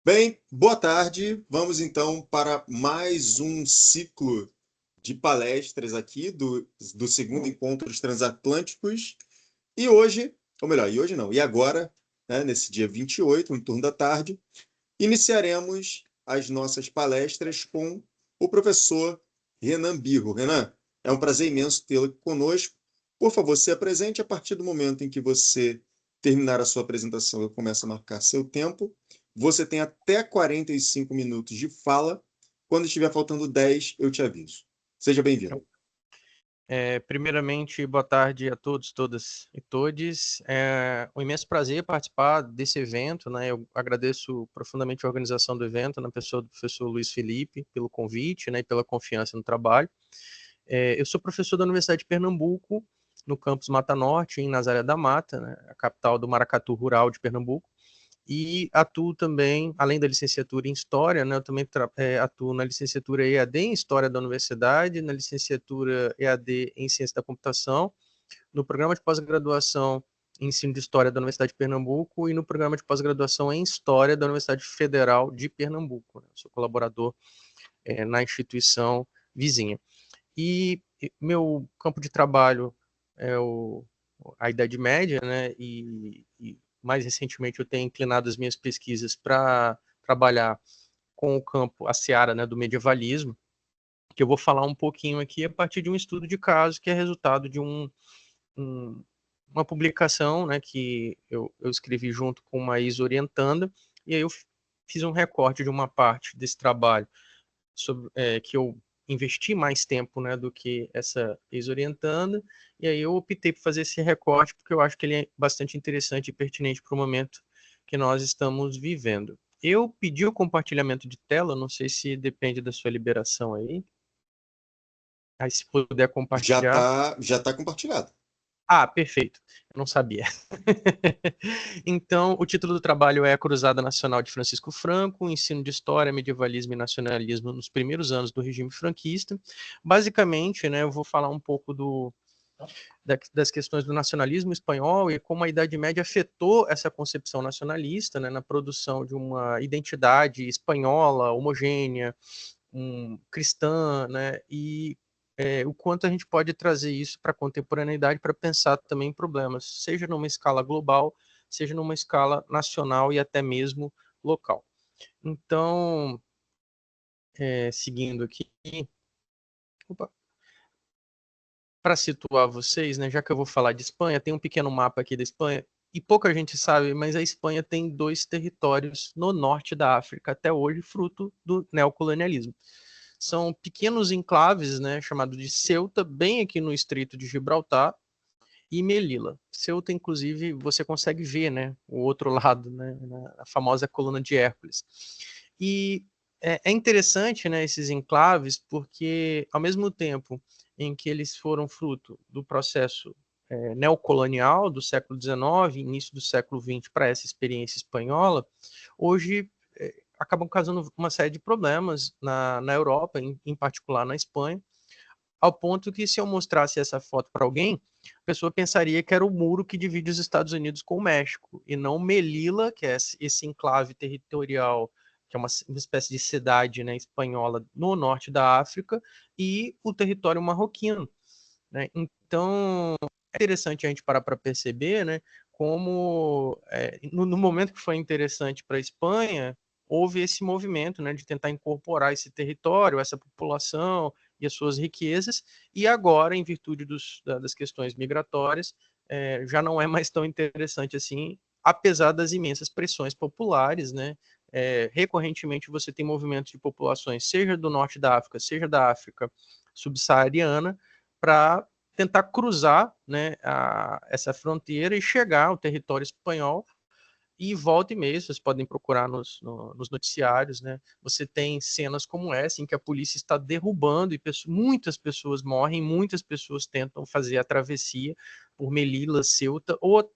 Bem, boa tarde. Vamos então para mais um ciclo de palestras aqui do segundo encontro dos transatlânticos. E hoje, ou melhor, e hoje não, e agora, né, nesse dia 28, no turno da tarde, iniciaremos as nossas palestras com o professor Renan Birro. Renan, é um prazer imenso tê-lo aqui conosco. Por favor, se apresente a partir do momento em que você terminar a sua apresentação, eu começo a marcar seu tempo. Você tem até 45 minutos de fala. Quando estiver faltando 10, eu te aviso. Seja bem-vindo. Primeiramente, boa tarde a todos, todas e todes. É um imenso prazer participar desse evento, né? Eu agradeço profundamente a organização do evento, na pessoa do professor Luiz Felipe, pelo convite, né, e pela confiança no trabalho. Eu sou professor da Universidade de Pernambuco, no campus Mata Norte, em Nazaré da Mata, né, a capital do maracatu rural de Pernambuco. E atuo também, além da licenciatura em História, né, eu também atuo na licenciatura EAD em História da Universidade, na licenciatura EAD em Ciência da Computação, no programa de pós-graduação em Ensino de História da Universidade de Pernambuco e no programa de pós-graduação em História da Universidade Federal de Pernambuco, né? Sou colaborador na instituição vizinha. E meu campo de trabalho é a Idade Média, né? E mais recentemente eu tenho inclinado as minhas pesquisas para trabalhar com o campo, a seara, né, do medievalismo, que eu vou falar um pouquinho aqui a partir de um estudo de caso que é resultado de um, uma publicação, né, que eu escrevi junto com uma ex-orientanda, e aí eu fiz um recorte de uma parte desse trabalho sobre, que eu investi mais tempo, né, do que essa ex-orientanda, e aí eu optei por fazer esse recorte porque eu acho que ele é bastante interessante e pertinente para o momento que nós estamos vivendo. Eu pedi o compartilhamento de tela, não sei se depende da sua liberação aí. Aí se puder compartilhar. Já tá compartilhado. Ah, perfeito. Eu não sabia. Então, o título do trabalho é A Cruzada Nacional de Francisco Franco, Ensino de História, Medievalismo e Nacionalismo nos primeiros anos do regime franquista. Basicamente, né, eu vou falar um pouco das questões do nacionalismo espanhol e como a Idade Média afetou essa concepção nacionalista, né, na produção de uma identidade espanhola, homogênea, cristã, né, e o quanto a gente pode trazer isso para a contemporaneidade para pensar também em problemas, seja numa escala global, seja numa escala nacional e até mesmo local. Então, seguindo aqui, para situar vocês, né, já que eu vou falar de Espanha, tem um pequeno mapa aqui da Espanha, e pouca gente sabe, mas a Espanha tem 2 territórios no norte da África, até hoje, fruto do neocolonialismo. São pequenos enclaves, né, chamados de Ceuta, bem aqui no Estreito de Gibraltar, e Melilla. Ceuta, inclusive, você consegue ver, né, o outro lado, né, a famosa coluna de Hércules. E é interessante, né, esses enclaves, porque ao mesmo tempo em que eles foram fruto do processo neocolonial do século XIX, início do século XX, para essa experiência espanhola, hoje acabam causando uma série de problemas na Europa, em particular na Espanha, ao ponto que se eu mostrasse essa foto para alguém, a pessoa pensaria que era o muro que divide os Estados Unidos com o México, e não Melilla, que é esse enclave territorial, que é uma espécie de cidade, né, espanhola no norte da África, e o território marroquino, né? Então, é interessante a gente parar para perceber, né, como no momento que foi interessante para a Espanha, houve esse movimento, né, de tentar incorporar esse território, essa população e as suas riquezas, e agora, em virtude das questões migratórias, já não é mais tão interessante assim, apesar das imensas pressões populares, né? Recorrentemente você tem movimentos de populações, seja do norte da África, seja da África subsaariana, para tentar cruzar, né, essa fronteira e chegar ao território espanhol. E volta e meia, vocês podem procurar nos noticiários, né? Você tem cenas como essa, em que a polícia está derrubando e muitas pessoas morrem, muitas pessoas tentam fazer a travessia por Melilla, Ceuta ou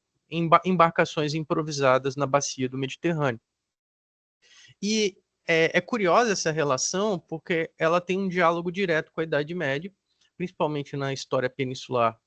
embarcações improvisadas na bacia do Mediterrâneo. E é curiosa essa relação, porque ela tem um diálogo direto com a Idade Média, principalmente na história peninsular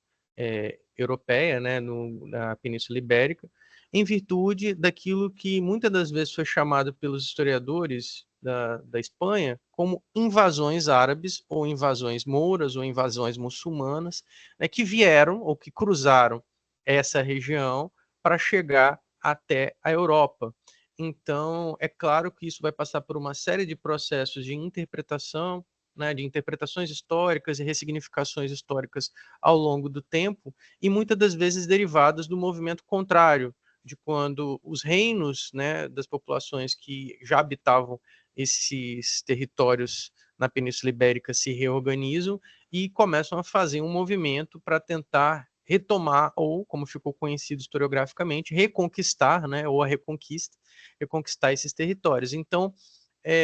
europeia, né, na Península Ibérica, em virtude daquilo que muitas das vezes foi chamado pelos historiadores da Espanha como invasões árabes, ou invasões mouras, ou invasões muçulmanas, né, que vieram ou que cruzaram essa região para chegar até a Europa. Então, é claro que isso vai passar por uma série de processos de interpretação, né, de interpretações históricas e ressignificações históricas ao longo do tempo, e muitas das vezes derivadas do movimento contrário, de quando os reinos, né, das populações que já habitavam esses territórios na Península Ibérica se reorganizam e começam a fazer um movimento para tentar retomar, ou, como ficou conhecido historiograficamente, reconquistar, né, ou a reconquista, reconquistar esses territórios. Então,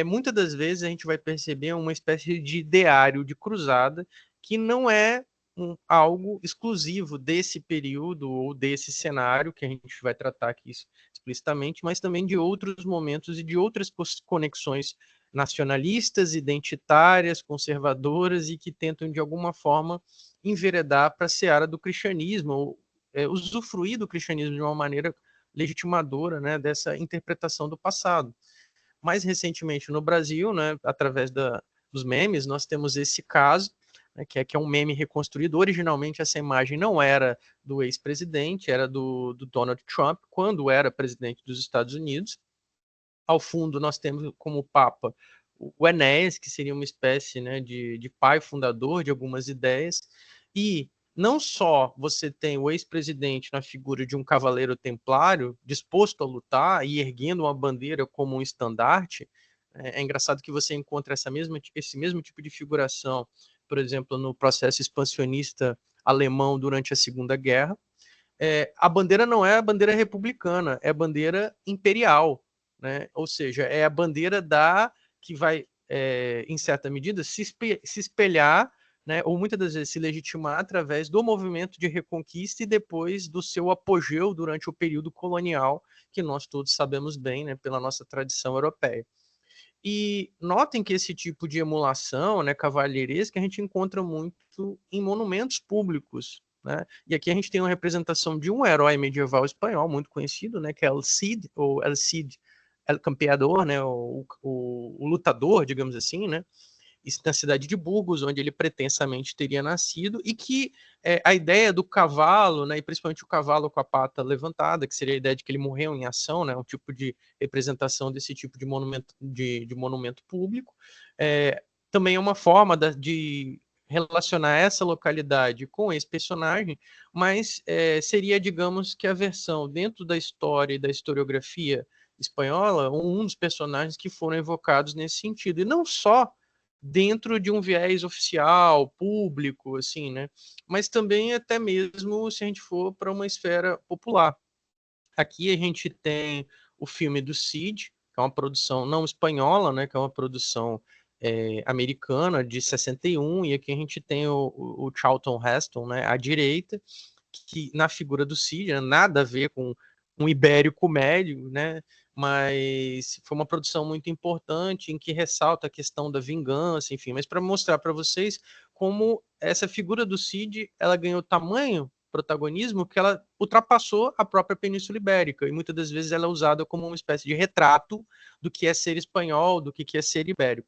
muitas das vezes a gente vai perceber uma espécie de ideário de cruzada que não é algo exclusivo desse período ou desse cenário, que a gente vai tratar aqui explicitamente, mas também de outros momentos e de outras conexões nacionalistas, identitárias, conservadoras e que tentam, de alguma forma, enveredar para a seara do cristianismo, ou usufruir do cristianismo de uma maneira legitimadora, né, dessa interpretação do passado. Mais recentemente no Brasil, né, através dos memes, nós temos esse caso, né, que é um meme reconstruído. Originalmente essa imagem não era do ex-presidente, era do Donald Trump, quando era presidente dos Estados Unidos. Ao fundo nós temos como papa o Enéas, que seria uma espécie, né, de pai fundador de algumas ideias, e não só você tem o ex-presidente na figura de um cavaleiro templário disposto a lutar e erguendo uma bandeira como um estandarte. É engraçado que você encontra esse mesmo tipo de figuração, por exemplo, no processo expansionista alemão durante a Segunda Guerra. A bandeira não é a bandeira republicana, é a bandeira imperial, né? Ou seja, é a bandeira que vai, em certa medida, se espelhar, né, ou muitas das vezes se legitimar através do movimento de reconquista e depois do seu apogeu durante o período colonial, que nós todos sabemos bem, né, pela nossa tradição europeia. E notem que esse tipo de emulação, né, cavalheiresca, a gente encontra muito em monumentos públicos, né? E aqui a gente tem uma representação de um herói medieval espanhol muito conhecido, né, que é El Cid, ou El Cid, El Campeador, né, o lutador, digamos assim, né? Isso na cidade de Burgos, onde ele pretensamente teria nascido, e que a ideia do cavalo, né, e principalmente o cavalo com a pata levantada, que seria a ideia de que ele morreu em ação, né, um tipo de representação desse tipo de monumento público, também é uma forma de relacionar essa localidade com esse personagem, mas seria, digamos, que a versão dentro da história e da historiografia espanhola, um dos personagens que foram evocados nesse sentido, e não só dentro de um viés oficial, público, assim, né? Mas também até mesmo se a gente for para uma esfera popular. Aqui a gente tem o filme do Cid, que é uma produção não espanhola, né? Que é uma produção americana de 61, e aqui a gente tem o Charlton Heston, né? À direita, que na figura do Cid, né, nada a ver com um ibérico médio, né? Mas foi uma produção muito importante em que ressalta a questão da vingança, enfim, mas para mostrar para vocês como essa figura do Cid, ela ganhou tamanho protagonismo que ela ultrapassou a própria Península Ibérica, e muitas das vezes ela é usada como uma espécie de retrato do que é ser espanhol, do que é ser ibérico.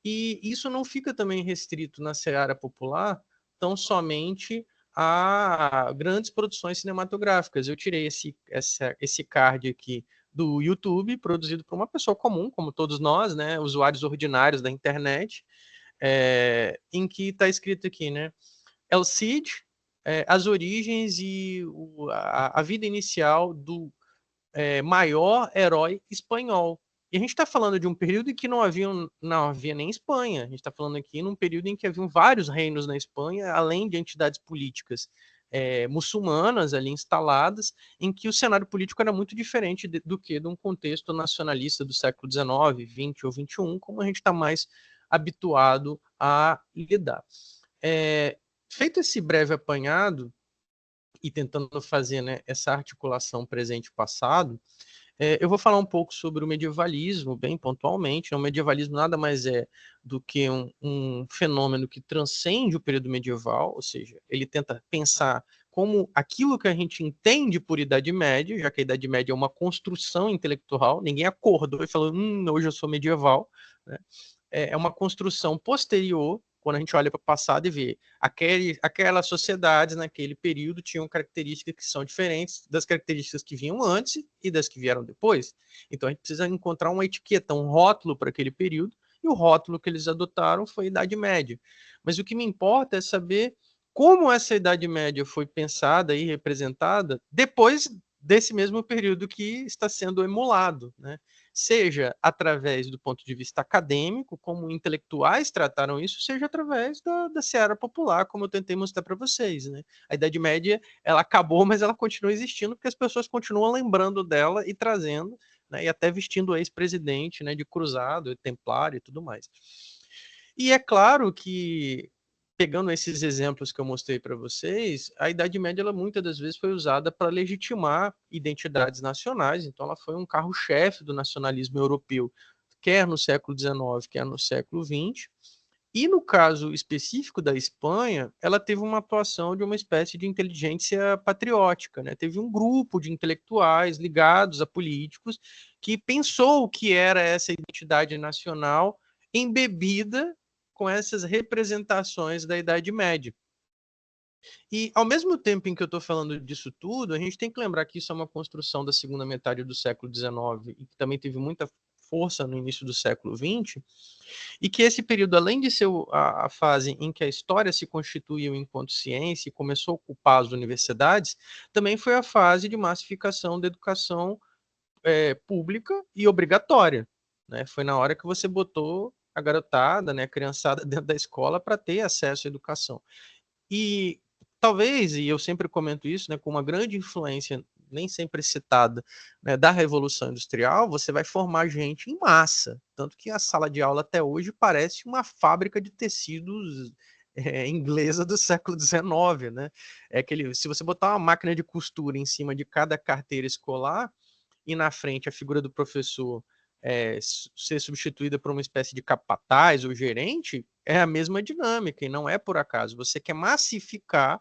E isso não fica também restrito na seara popular tão somente a grandes produções cinematográficas. Eu tirei esse card aqui do YouTube, produzido por uma pessoa comum, como todos nós, né, usuários ordinários da internet, em que está escrito aqui, né, El Cid, as origens e a vida inicial do maior herói espanhol. E a gente está falando de um período em que não havia nem Espanha. A gente está falando aqui num período em que haviam vários reinos na Espanha, além de entidades políticas muçulmanas ali instaladas, em que o cenário político era muito diferente do que de um contexto nacionalista do século XIX, XX ou XXI, como a gente está mais habituado a lidar. Feito esse breve apanhado, e tentando fazer, né, essa articulação presente-passado, eu vou falar um pouco sobre o medievalismo, bem pontualmente. O medievalismo nada mais é do que um fenômeno que transcende o período medieval, ou seja, ele tenta pensar como aquilo que a gente entende por Idade Média, já que a Idade Média é uma construção intelectual, ninguém acordou e falou, hoje eu sou medieval, né? É uma construção posterior, quando a gente olha para o passado e vê aquelas sociedades naquele período tinham características que são diferentes das características que vinham antes e das que vieram depois. Então a gente precisa encontrar uma etiqueta, um rótulo para aquele período, e o rótulo que eles adotaram foi a Idade Média. Mas o que me importa é saber como essa Idade Média foi pensada e representada depois desse mesmo período que está sendo emulado, né? Seja através do ponto de vista acadêmico, como intelectuais trataram isso, seja através da seara popular, como eu tentei mostrar para vocês, né? A Idade Média, ela acabou, mas ela continua existindo porque as pessoas continuam lembrando dela e trazendo, né, e até vestindo o ex-presidente, né, de cruzado, templário e tudo mais. E é claro que, pegando esses exemplos que eu mostrei para vocês, a Idade Média, ela muitas das vezes foi usada para legitimar identidades nacionais, então ela foi um carro-chefe do nacionalismo europeu, quer no século XIX, quer no século XX. E no caso específico da Espanha, ela teve uma atuação de uma espécie de inteligência patriótica, né? Teve um grupo de intelectuais ligados a políticos que pensou o que era essa identidade nacional embebida com essas representações da Idade Média. E ao mesmo tempo em que eu estou falando disso tudo, a gente tem que lembrar que isso é uma construção da segunda metade do século XIX e que também teve muita força no início do século XX, e que esse período, além de ser a fase em que a história se constituiu enquanto ciência e começou a ocupar as universidades, também foi a fase de massificação da educação pública e obrigatória, né? Foi na hora que você botou a garotada, né, a criançada dentro da escola para ter acesso à educação. E talvez, e eu sempre comento isso, né, com uma grande influência, nem sempre citada, né, da Revolução Industrial, você vai formar gente em massa. Tanto que a sala de aula até hoje parece uma fábrica de tecidos inglesa do século XIX, né? Se você botar uma máquina de costura em cima de cada carteira escolar e na frente a figura do professor ser substituída por uma espécie de capataz ou gerente, é a mesma dinâmica, e não é por acaso. Você quer massificar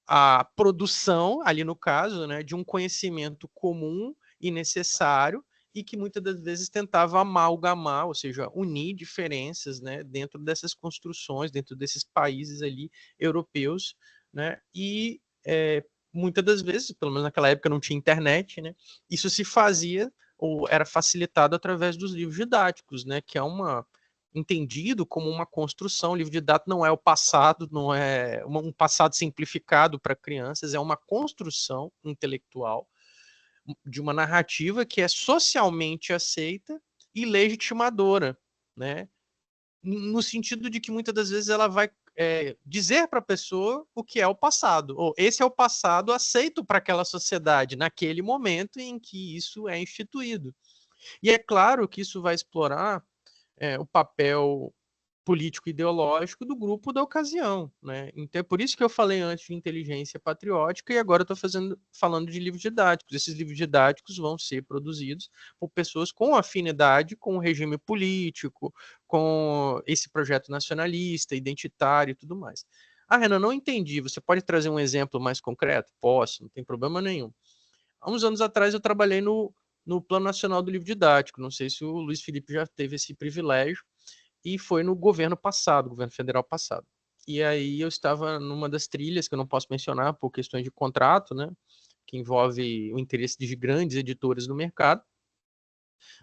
a produção, ali no caso, né, de um conhecimento comum e necessário, e que muitas das vezes tentava amalgamar, ou seja, unir diferenças, né, dentro dessas construções, dentro desses países ali europeus, né, e muitas das vezes, pelo menos naquela época não tinha internet, né, isso se fazia ou era facilitado através dos livros didáticos, né, que é entendido como uma construção. O livro didático não é o passado, não é um passado simplificado para crianças, é uma construção intelectual de uma narrativa que é socialmente aceita e legitimadora, né? No sentido de que muitas das vezes ela vai dizer para a pessoa o que é o passado, ou esse é o passado aceito para aquela sociedade naquele momento em que isso é instituído. E é claro que isso vai explorar o papel político ideológico do grupo da ocasião, né? Então é por isso que eu falei antes de inteligência patriótica e agora estou falando de livros didáticos. Esses livros didáticos vão ser produzidos por pessoas com afinidade com o regime político, com esse projeto nacionalista, identitário e tudo mais. Ah, Renan, não entendi. Você pode trazer um exemplo mais concreto? Posso, não tem problema nenhum. Há uns anos atrás eu trabalhei no Plano Nacional do Livro Didático. Não sei se o Luiz Felipe já teve esse privilégio, e foi no governo passado, governo federal passado. E aí eu estava numa das trilhas, que eu não posso mencionar por questões de contrato, né, que envolve o interesse de grandes editoras no mercado,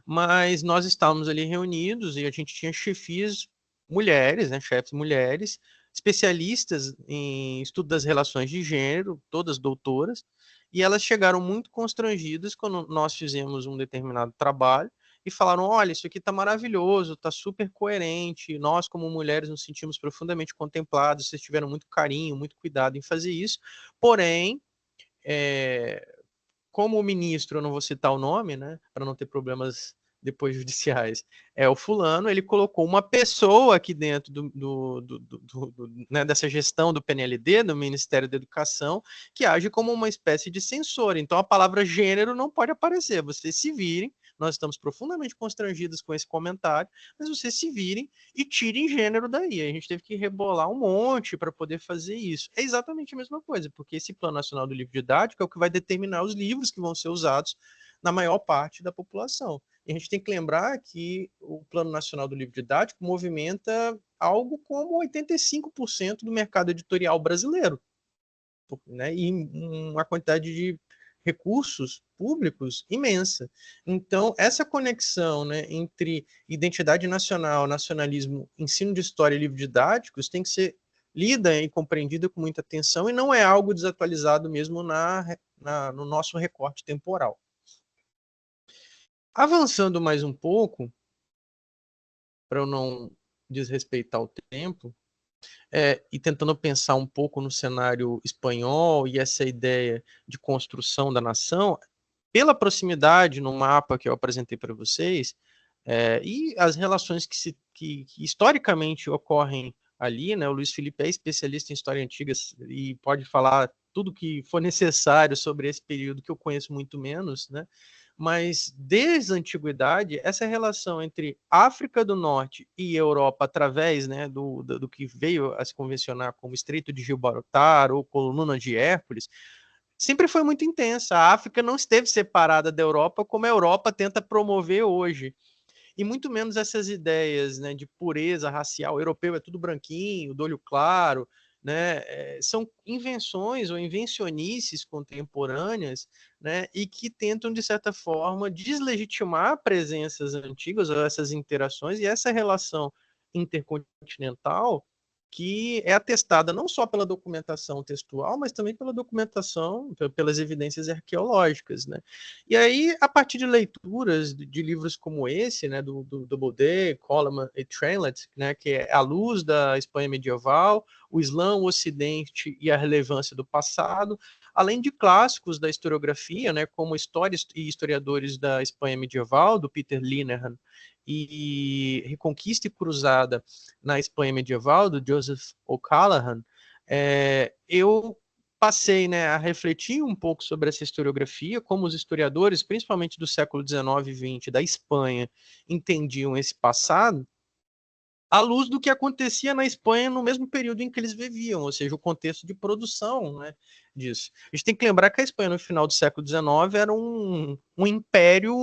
mas nós estávamos ali reunidos e a gente tinha chefias mulheres, né, chefes mulheres, especialistas em estudo das relações de gênero, todas doutoras, e elas chegaram muito constrangidas quando nós fizemos um determinado trabalho e falaram: olha, isso aqui está maravilhoso, está super coerente, nós como mulheres nos sentimos profundamente contemplados, vocês tiveram muito carinho, muito cuidado em fazer isso, porém, como o ministro, eu não vou citar o nome, né, para não ter problemas depois judiciais, é o fulano, ele colocou uma pessoa aqui dentro né, dessa gestão do PNLD, do Ministério da Educação, que age como uma espécie de censor. Então a palavra gênero não pode aparecer, vocês se virem, nós estamos profundamente constrangidos com esse comentário, mas vocês se virem e tirem gênero daí. A gente teve que rebolar um monte para poder fazer isso. É exatamente a mesma coisa, porque esse Plano Nacional do Livro Didático é o que vai determinar os livros que vão ser usados na maior parte da população. E a gente tem que lembrar que o Plano Nacional do Livro Didático movimenta algo como 85% do mercado editorial brasileiro, né? E uma quantidade de recursos públicos imensa. Então, essa conexão, né, entre identidade nacional, nacionalismo, ensino de história e livros didáticos tem que ser lida e compreendida com muita atenção e não é algo desatualizado mesmo no nosso recorte temporal. Avançando mais um pouco, para eu não desrespeitar o tempo, e tentando pensar um pouco no cenário espanhol e essa ideia de construção da nação, pela proximidade no mapa que eu apresentei para vocês, e as relações que historicamente ocorrem ali, né? O Luiz Felipe é especialista em história antiga e pode falar tudo que for necessário sobre esse período que eu conheço muito menos, né? Mas desde a antiguidade, essa relação entre África do Norte e Europa, através, né, do que veio a se convencionar como Estreito de Gibraltar ou Coluna de Hércules, sempre foi muito intensa. A África não esteve separada da Europa como a Europa tenta promover hoje. E muito menos essas ideias, né, de pureza racial. O europeu é tudo branquinho, do olho claro, né? São invenções ou invencionices contemporâneas, né, e que tentam, de certa forma, deslegitimar presenças antigas ou essas interações e essa relação intercontinental que é atestada não só pela documentação textual, mas também pela documentação, pelas evidências arqueológicas, né? E aí, a partir de leituras de livros como esse, né, do Baudet, Coleman e Tremlett, né, que é A Luz da Espanha Medieval, O Islã, o Ocidente e a Relevância do Passado, além de clássicos da historiografia, né, como Histórias e Historiadores da Espanha Medieval, do Peter Linehan, e Reconquista e Cruzada na Espanha Medieval, do Joseph O'Callaghan, eu passei, né, a refletir um pouco sobre essa historiografia, como os historiadores, principalmente do século XIX e XX, da Espanha, entendiam esse passado, à luz do que acontecia na Espanha no mesmo período em que eles viviam, ou seja, o contexto de produção, né, disso. A gente tem que lembrar que a Espanha, no final do século XIX, era um império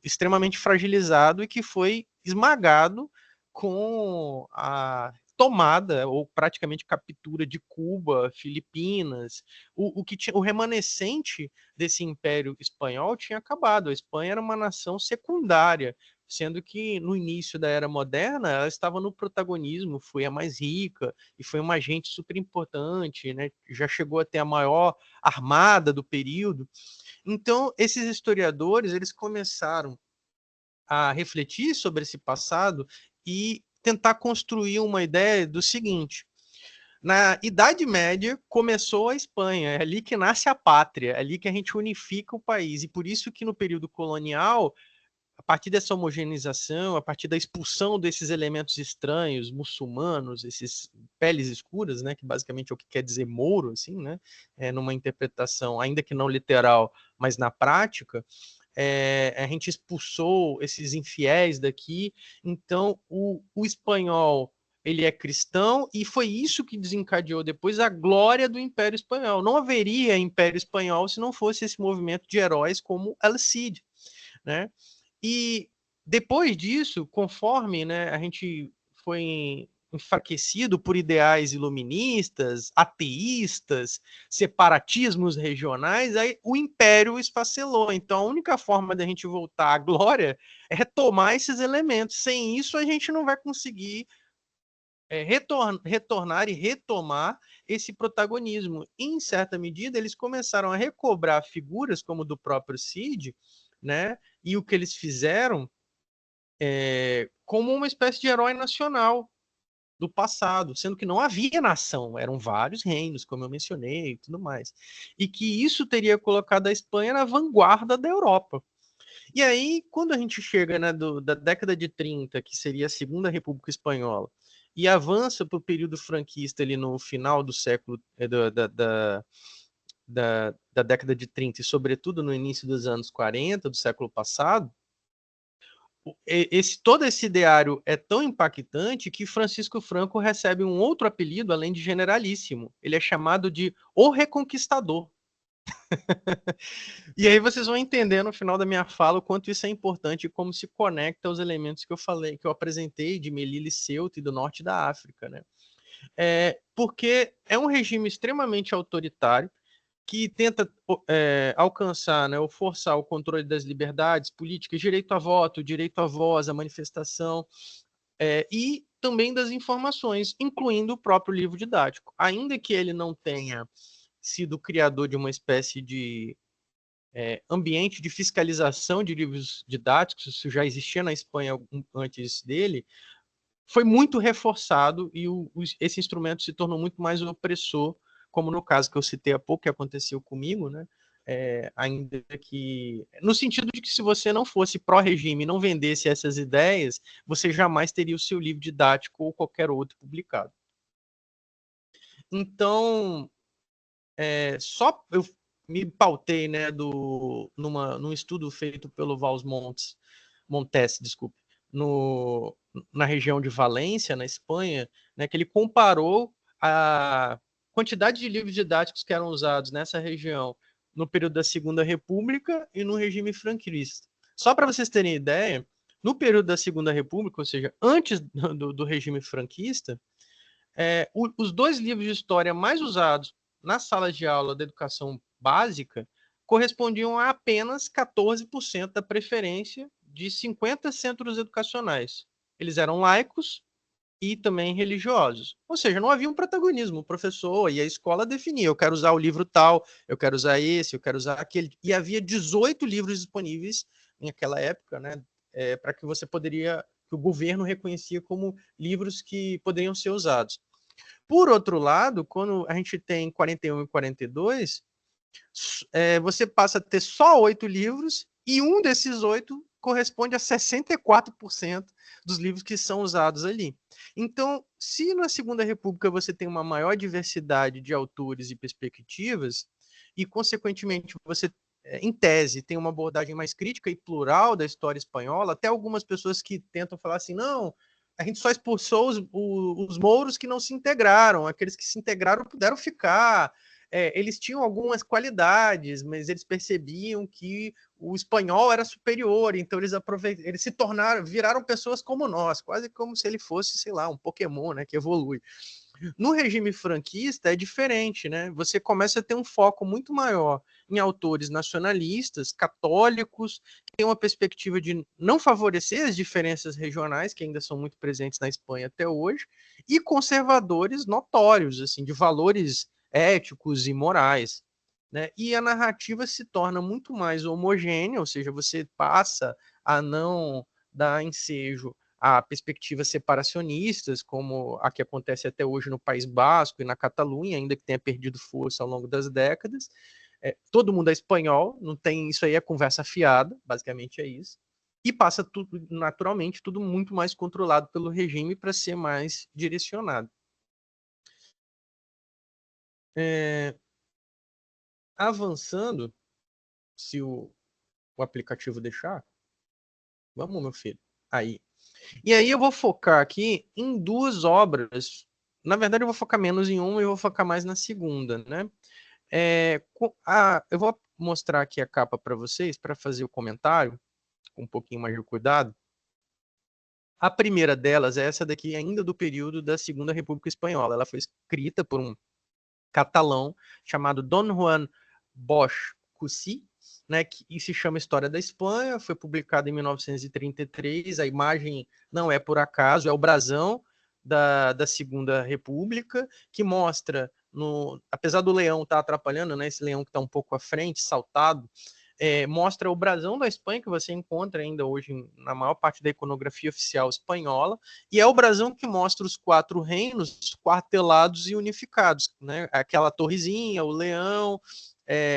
extremamente fragilizado e que foi esmagado com a tomada ou praticamente captura de Cuba, Filipinas, o remanescente desse império espanhol tinha acabado. A Espanha era uma nação secundária, sendo que no início da era moderna ela estava no protagonismo, foi a mais rica e foi uma agente super importante, né? Já chegou a ter a maior armada do período. Então, esses historiadores, eles começaram a refletir sobre esse passado e tentar construir uma ideia do seguinte: na Idade Média começou a Espanha, é ali que nasce a pátria, é ali que a gente unifica o país, e por isso que no período colonial, a partir dessa homogeneização, a partir da expulsão desses elementos estranhos, muçulmanos, esses peles escuras, né, que basicamente é o que quer dizer mouro, assim, né, numa interpretação, ainda que não literal, mas na prática, a gente expulsou esses infiéis daqui. Então, o espanhol, ele é cristão, e foi isso que desencadeou depois a glória do Império Espanhol. Não haveria Império Espanhol se não fosse esse movimento de heróis como El Cid, né? E depois disso, conforme, né, a gente foi enfraquecido por ideais iluministas, ateístas, separatismos regionais, aí o império esfacelou. Então, a única forma da gente voltar à glória é retomar esses elementos. Sem isso, a gente não vai conseguir retornar e retomar esse protagonismo. E, em certa medida, eles começaram a recobrar figuras como do próprio Cid, né? E o que eles fizeram como uma espécie de herói nacional do passado, sendo que não havia nação, eram vários reinos, como eu mencionei, e tudo mais. E que isso teria colocado a Espanha na vanguarda da Europa. E aí, quando a gente chega, né, da década de 30, que seria a Segunda República Espanhola, e avança para o período franquista ali no final do século, da década de 30 e sobretudo no início dos anos 40 do século passado, todo esse ideário é tão impactante que Francisco Franco recebe um outro apelido, além de generalíssimo. Ele é chamado de O Reconquistador. E aí vocês vão entender no final da minha fala o quanto isso é importante e como se conecta aos elementos que eu falei, que eu apresentei de Melilla e Ceuta e do norte da África, né? Porque é um regime extremamente autoritário que tenta alcançar, né, ou forçar o controle das liberdades políticas, direito a voto, direito à voz, à manifestação, e também das informações, incluindo o próprio livro didático. Ainda que ele não tenha sido criador de uma espécie de ambiente de fiscalização de livros didáticos, isso já existia na Espanha antes dele, foi muito reforçado e esse instrumento se tornou muito mais opressor, como no caso que eu citei há pouco, que aconteceu comigo, né? Ainda que no sentido de que se você não fosse pró-regime e não vendesse essas ideias, você jamais teria o seu livro didático ou qualquer outro publicado. Então, só eu me pautei, né, num estudo feito pelo Valls Montes, desculpe, na região de Valência, na Espanha, né, que ele comparou a quantidade de livros didáticos que eram usados nessa região no período da Segunda República e no regime franquista. Só para vocês terem ideia, no período da Segunda República, ou seja, antes do regime franquista, os dois livros de história mais usados nas salas de aula da educação básica correspondiam a apenas 14% da preferência de 50 centros educacionais. Eles eram laicos e também religiosos. Ou seja, não havia um protagonismo. O professor e a escola definiam: eu quero usar o livro tal, eu quero usar esse, eu quero usar aquele. E havia 18 livros disponíveis naquela época, né, para que que o governo reconhecia como livros que poderiam ser usados. Por outro lado, quando a gente tem 41 e 42, você passa a ter só 8 livros e um desses 8 corresponde a 64% dos livros que são usados ali. Então, se na Segunda República você tem uma maior diversidade de autores e perspectivas, e, consequentemente, você, em tese, tem uma abordagem mais crítica e plural da história espanhola, até algumas pessoas que tentam falar assim, não, a gente só expulsou os mouros que não se integraram, aqueles que se integraram puderam ficar, eles tinham algumas qualidades, mas eles percebiam que o espanhol era superior, então eles se viraram pessoas como nós, quase como se ele fosse, sei lá, um Pokémon, né, que evolui. No regime franquista é diferente, né? Você começa a ter um foco muito maior em autores nacionalistas, católicos, que têm uma perspectiva de não favorecer as diferenças regionais, que ainda são muito presentes na Espanha até hoje, e conservadores notórios, assim, de valores éticos e morais, né? E a narrativa se torna muito mais homogênea, ou seja, você passa a não dar ensejo a perspectivas separacionistas, como a que acontece até hoje no País Basco e na Catalunha, ainda que tenha perdido força ao longo das décadas. Todo mundo é espanhol, não tem isso aí, é conversa fiada, basicamente é isso. E passa tudo, naturalmente, tudo muito mais controlado pelo regime para ser mais direcionado. Avançando, se o aplicativo deixar, vamos, meu filho, aí. E aí eu vou focar aqui em duas obras. Na verdade, eu vou focar menos em uma e vou focar mais na segunda, né? Eu vou mostrar aqui a capa para vocês, para fazer o comentário, com um pouquinho mais de cuidado. A primeira delas é essa daqui, ainda do período da Segunda República Espanhola. Ela foi escrita por um catalão chamado Don Juan Bosch Cussí, né, que se chama História da Espanha, foi publicado em 1933, a imagem não é por acaso, é o brasão da Segunda República, que mostra, apesar do leão estar atrapalhando, né, esse leão que está um pouco à frente, saltado, mostra o brasão da Espanha, que você encontra ainda hoje na maior parte da iconografia oficial espanhola, e é o brasão que mostra os 4 reinos quartelados e unificados, né? Aquela torrezinha, o leão,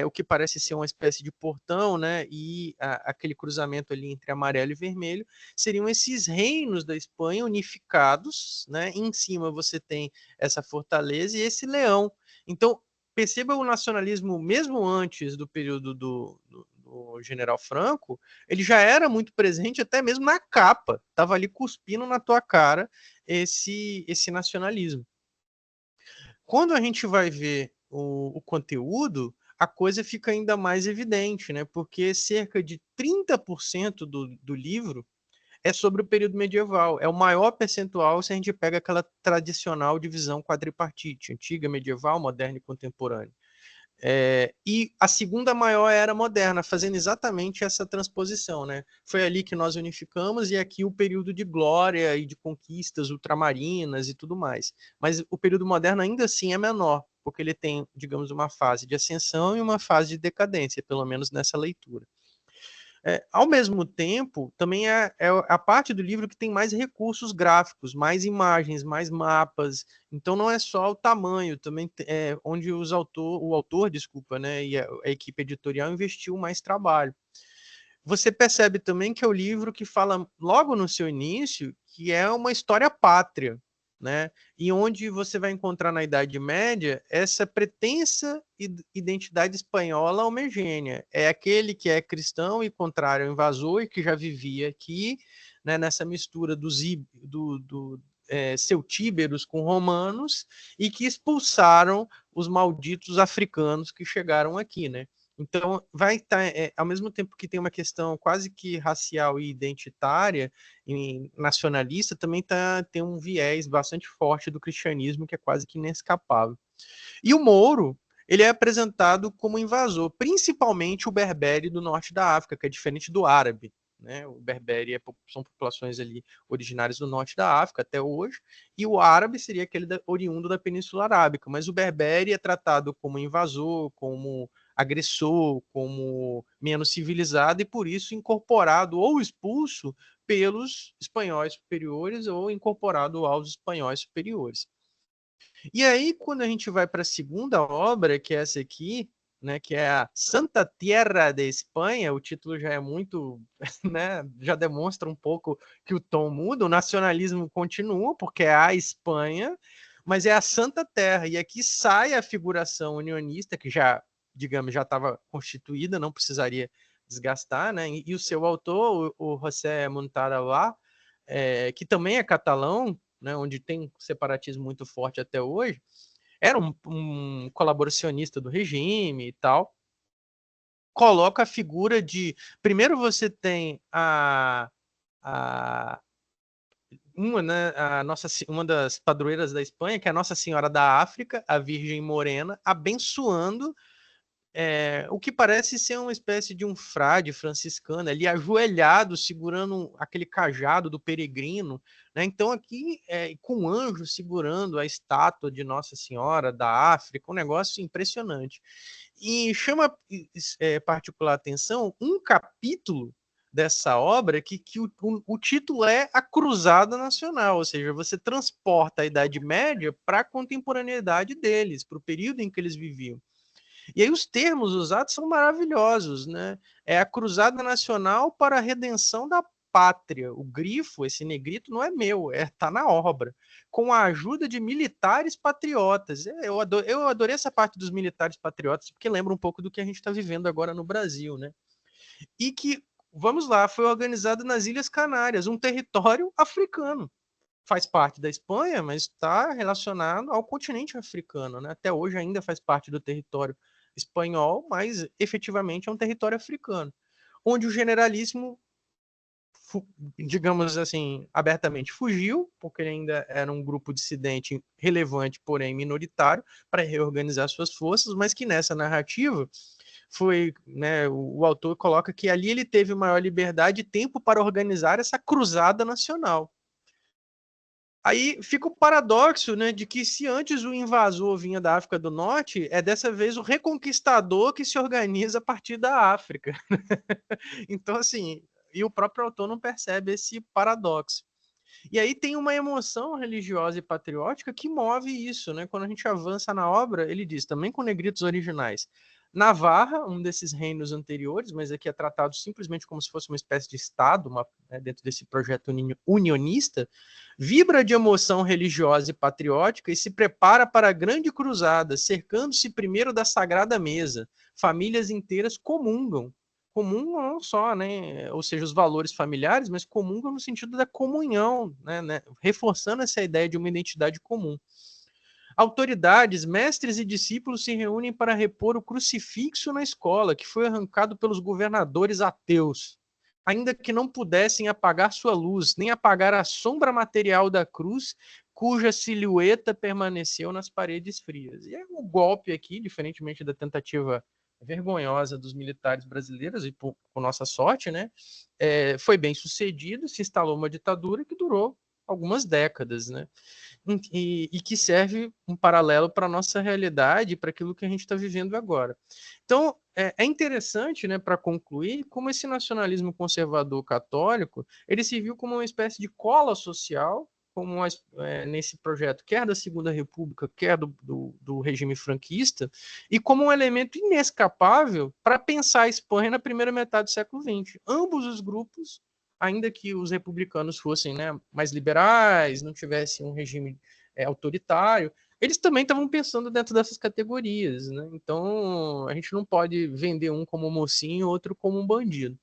o que parece ser uma espécie de portão, né? E aquele cruzamento ali entre amarelo e vermelho, seriam esses reinos da Espanha unificados, né? E em cima você tem essa fortaleza e esse leão. Então, perceba o nacionalismo mesmo antes do período do o general Franco, ele já era muito presente até mesmo na capa, estava ali cuspindo na tua cara esse nacionalismo. Quando a gente vai ver o conteúdo, a coisa fica ainda mais evidente, né? Porque cerca de 30% do livro é sobre o período medieval. É o maior percentual se a gente pega aquela tradicional divisão quadripartite, antiga, medieval, moderna e contemporânea. E a segunda maior era moderna, fazendo exatamente essa transposição, né? Foi ali que nós unificamos, e aqui o período de glória e de conquistas ultramarinas e tudo mais. Mas o período moderno ainda assim é menor, porque ele tem, digamos, uma fase de ascensão e uma fase de decadência, pelo menos nessa leitura. Ao mesmo tempo, também é a parte do livro que tem mais recursos gráficos, mais imagens, mais mapas. Então não é só o tamanho, também onde o autor, desculpa, né, e a equipe editorial investiu mais trabalho. Você percebe também que é o livro que fala logo no seu início que é uma história pátria, né? E onde você vai encontrar na Idade Média essa pretensa identidade espanhola homogênea. É aquele que é cristão e contrário ao invasor e que já vivia aqui, né, nessa mistura celtíberos com romanos, e que expulsaram os malditos africanos que chegaram aqui, né? Então, vai estar, ao mesmo tempo que tem uma questão quase que racial e identitária, e nacionalista, também tem um viés bastante forte do cristianismo, que é quase que inescapável. E o Mouro, ele é apresentado como invasor, principalmente o berbere do norte da África, que é diferente do árabe. Né? O berbere são populações ali originárias do norte da África até hoje, e o árabe seria aquele oriundo da Península Arábica, mas o berbere é tratado como invasor, como agressor, como menos civilizado, e por isso incorporado ou expulso pelos espanhóis superiores ou incorporado aos espanhóis superiores. E aí, quando a gente vai para a segunda obra, que é essa aqui, né, que é a Santa Tierra de Espanha, o título já é muito, né, já demonstra um pouco que o tom muda, o nacionalismo continua, porque é a Espanha, mas é a Santa Terra, e aqui sai a figuração unionista, que já, digamos, já estava constituída, não precisaria desgastar, né, e o seu autor, o José Montalvá, que também é catalão, né, onde tem separatismo muito forte até hoje, era um colaboracionista do regime e tal, coloca a figura de... Primeiro você tem uma das padroeiras da Espanha, que é a Nossa Senhora da África, a Virgem Morena, abençoando o que parece ser uma espécie de um frade franciscano, ali ajoelhado, segurando aquele cajado do peregrino, né? Então aqui, com um anjo segurando a estátua de Nossa Senhora da África, um negócio impressionante. E chama particular atenção um capítulo dessa obra que o título é A Cruzada Nacional, ou seja, você transporta a Idade Média para a contemporaneidade deles, para o período em que eles viviam. E aí os termos usados são maravilhosos, né? É a Cruzada Nacional para a Redenção da Pátria. O grifo, esse negrito, não é meu, tá na obra. Com a ajuda de militares patriotas. Eu adorei essa parte dos militares patriotas, porque lembra um pouco do que a gente está vivendo agora no Brasil, né? E que, vamos lá, foi organizado nas Ilhas Canárias, um território africano. Faz parte da Espanha, mas está relacionado ao continente africano, né? Até hoje ainda faz parte do território espanhol, mas efetivamente é um território africano, onde o generalíssimo, digamos assim, abertamente fugiu, porque ele ainda era um grupo dissidente relevante, porém minoritário, para reorganizar suas forças, mas que nessa narrativa foi, né, o autor coloca que ali ele teve maior liberdade e tempo para organizar essa cruzada nacional. Aí fica o paradoxo, né, de que se antes o invasor vinha da África do Norte, é dessa vez o reconquistador que se organiza a partir da África. Então, assim, e o próprio autor não percebe esse paradoxo. E aí tem uma emoção religiosa e patriótica que move isso, né? Quando a gente avança na obra, ele diz, também com negritos originais. Navarra, um desses reinos anteriores, mas aqui é tratado simplesmente como se fosse uma espécie de Estado, dentro desse projeto unionista, vibra de emoção religiosa e patriótica e se prepara para a grande cruzada, cercando-se primeiro da Sagrada Mesa. Famílias inteiras comungam, comum não só, né, ou seja, os valores familiares, mas comum no sentido da comunhão, né, reforçando essa ideia de uma identidade comum. Autoridades, mestres e discípulos se reúnem para repor o crucifixo na escola, que foi arrancado pelos governadores ateus, ainda que não pudessem apagar sua luz, nem apagar a sombra material da cruz, cuja silhueta permaneceu nas paredes frias. E o golpe aqui, diferentemente da tentativa vergonhosa dos militares brasileiros, e por nossa sorte, né, foi bem sucedido, se instalou uma ditadura que durou algumas décadas, né? E que serve um paralelo para a nossa realidade, para aquilo que a gente está vivendo agora. Então, é interessante, né, para concluir, como esse nacionalismo conservador católico, ele se viu como uma espécie de cola social, como nesse projeto, quer da Segunda República, quer do regime franquista, e como um elemento inescapável para pensar a Espanha na primeira metade do século XX. Ambos os grupos, ainda que os republicanos fossem, né, mais liberais, não tivessem um regime autoritário, eles também estavam pensando dentro dessas categorias, né? Então a gente não pode vender um como mocinho, outro como um bandido.